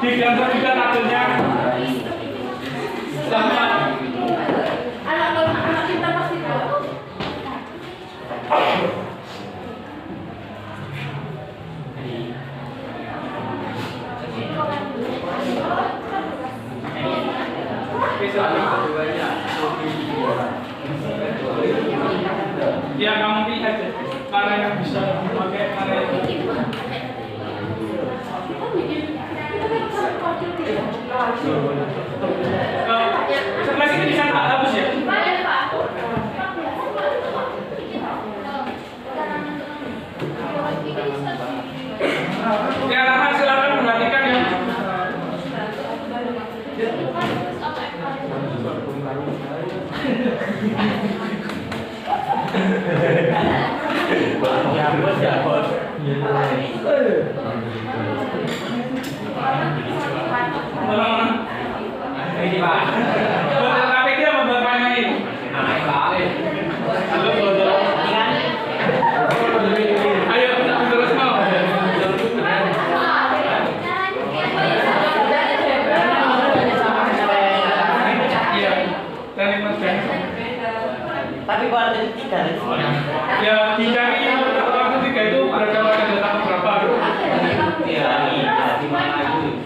digambar juga tabelnya. Sama. Anak kita pasti tahu. Ya kamu pilih aja mana yang bisa pakai mana yang sebelah sini bisa tak hapus ya? Ya anak silakan perhatikan ya. Ini Pak. Buat KPG apa buat main-main? Halo, ayo terus mau. Iya, dan Tapi kalau ada tiga, ya dicari waktu tiga itu berapa data berapa? iya, di mana itu?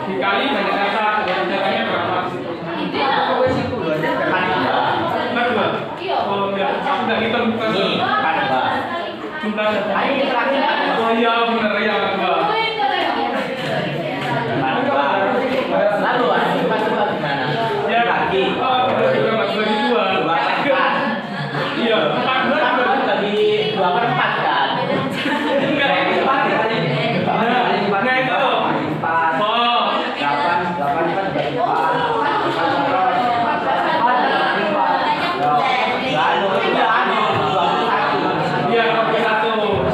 Dikali banyak data, datanya berapa? Oh enggak, aku nggak hitung bukan. Jumlah data. Oh iya benar ya Mbak. Lalu gimana? Ya kaki. Oh juga mas bagi dua. Iya. 4 bagi 2/4 kan? Enggak ini nah itu. Oh. 8 bagi 4. Lalu 21. Iya, 21.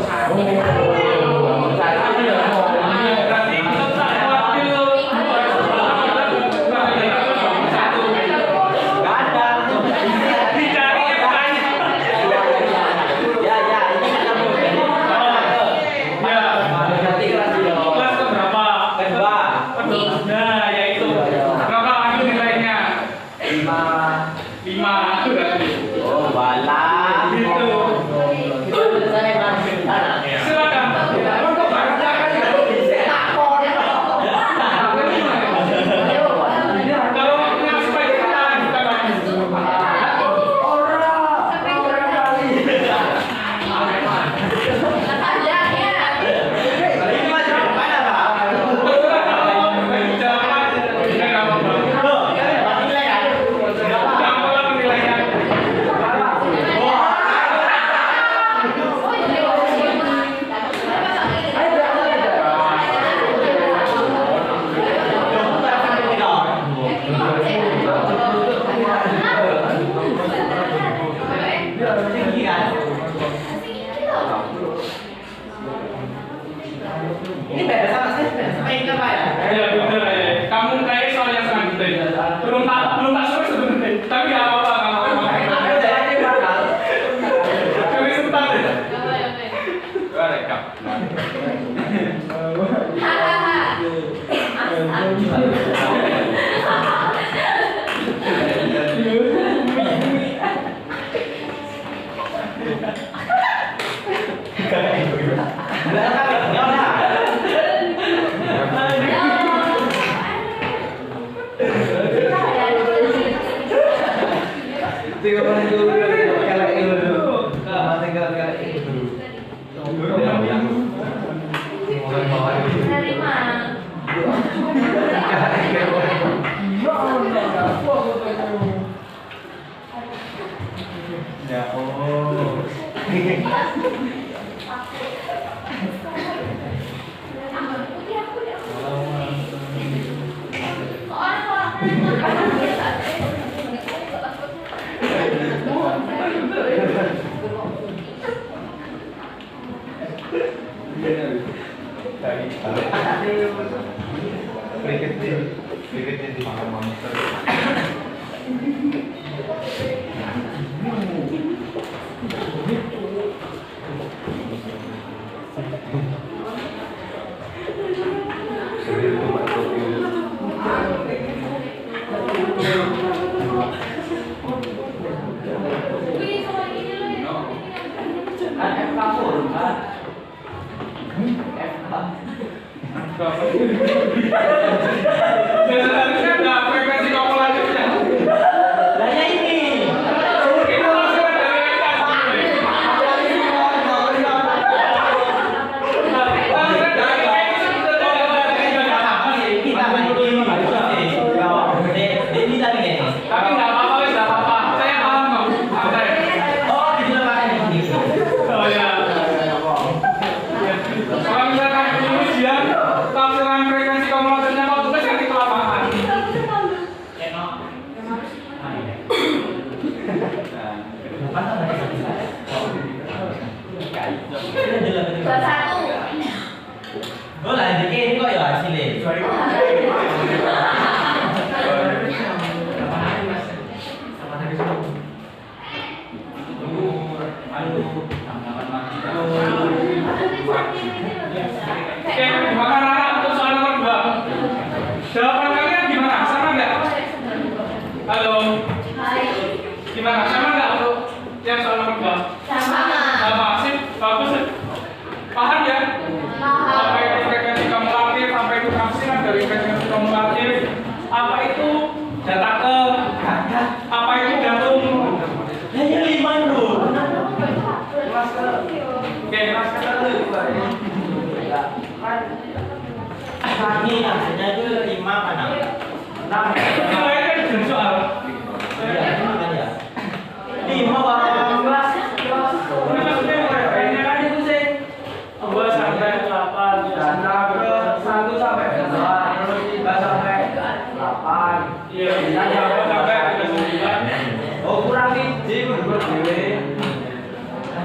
Seharusnya nggak frekuensi kumulatifnya. Hanya ini. Itu langsung dari tapi nggak apa-apa, wes nggak apa-apa. Saya paham kok. Santai. Oh ya. Kalau misalkan ini ujian tafsiran frekuensi kumulatifnya mau tugas nanti ke lapangan. Oh lah, jadi ini kok ya hasilnya. Oke, gimana anak untuk soal nomor 2? Jawaban kalian gimana? Sama nggak? Halo, gimana? Sama nggak untuk yang soal nomor 2? Sama, sip, bagus. Paham ya? Sampai itu frekuensi kumulatif, sampai itu tafsiran dari frekuensi kumulatif. Apa itu data ke? Apa itu datum? Hanya 5 loh. Oke, Ini hasilnya itu 5 kan? 6. itu lainnya jadi soal. Iya, ini makanya. 5 barang. Ini maksudnya ini kan itu sih 2 sampai 8 1 sampai 2 terus 3 sampai 8. Iya, 3 sampai 39. Oh, kurang hiji menurut gue.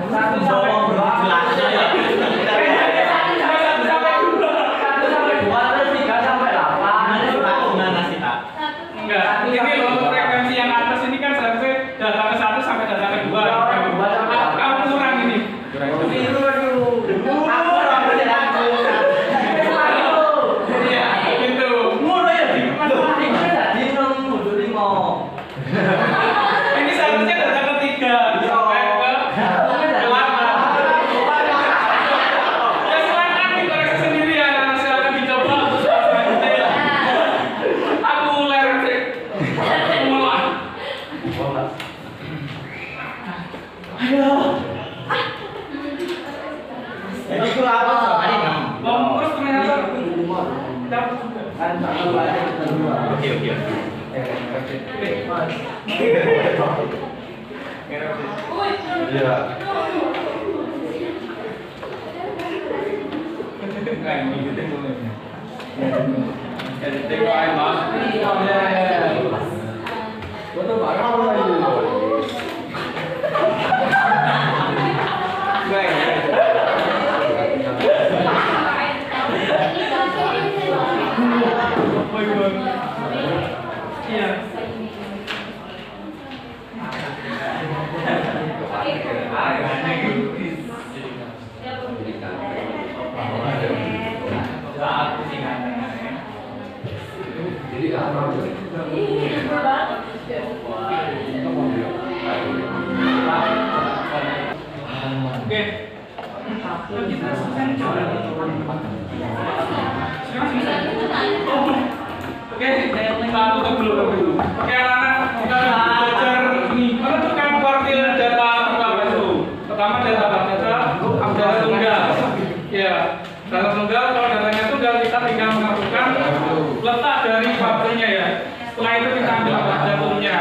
1 sampai 2. Jelasnya ya. 1 sampai 2. 1 sampai 2 terus 3 sampai 8. Gimana sih, Tak? Enggak, ini loh frekuensi yang atas ini kan seharusnya data ke 1 sampai data ke 2. Kamu kurang ini. Biru aduh. Aku orang berjalan. Iya, gitu. Mulu ya di mana? Ini tadi nang mundur 5. Ini seharusnya data ketiga sampai ke 8. Ya silakan dikoreksi sendiri ya, karena silakan dicoba untuk soal selanjutnya. Aku lereng sih. Mulai. Jadi ku apa jawabannya 6. Terus ternyata dapat juga. Oke. Iya. Nah, ini gitu mulainya. Jadi tengok aja, Mas. Betul barang Iya. kita selesai jualan. Sekarang selesai. Oke, kita tutup dulu. Oke, anak-anak, kita belajar menentukan kuartil data berapa itu. Pertama data tunggal. Ya, data tunggal. Kalau datanya tunggal kita tinggal menentukan letak dari kuartilnya ya. Setelah itu kita ambil datumnya.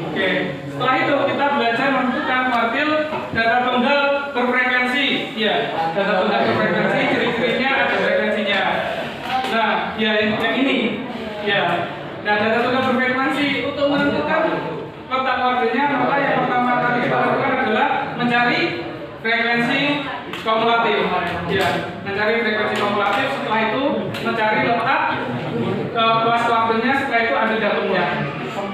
Oke, setelah itu kita belajar menentukan kuartil data tunggal berfrekuensi. Ya, data tunggal berfrekuensi ciri-cirinya ada frekuensinya. Nah, ya yang ini. Ya, nah data tunggal berfrekuensi untuk menentukan letak kuartilnya maka yang pertama kali kita lakukan adalah mencari frekuensi kumulatif. Ya, mencari frekuensi kumulatif. Setelah itu mencari letak kelas kuartilnya. Setelah itu ambil datumnya.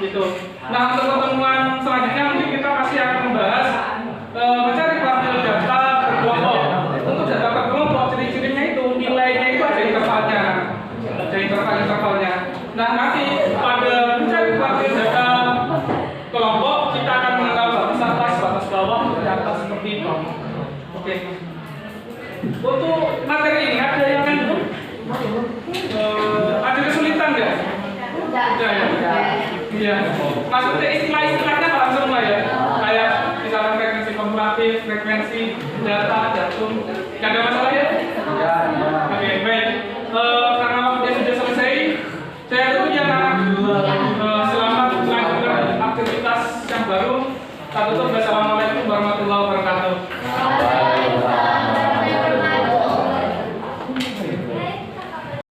Gitu. Nah untuk pertemuan selanjutnya mungkin kita pasti akan membahas mencari kuartil data berkelompok. Untuk data berkelompok ciri-cirinya itu nilainya itu ada intervalnya. Ada intervalnya. Nah nanti pada mencari kuartil data kelompok kita akan mengenal batas atas, batas bawah, data seperti itu. Oke. Untuk materi ini ada yang ada kesulitan nggak? Tidak ya. Iya. Maksudnya istilah-istilahnya paham semua ya. Kayak misalkan frekuensi kumulatif, frekuensi data, datum. Nggak ada masalah ya? Ya. Oke, baik. Karena waktunya sudah selesai, saya tutup ya anak. Selamat melanjutkan aktivitas yang baru. Saya tutup. Wassalamualaikum warahmatullahi wabarakatuh.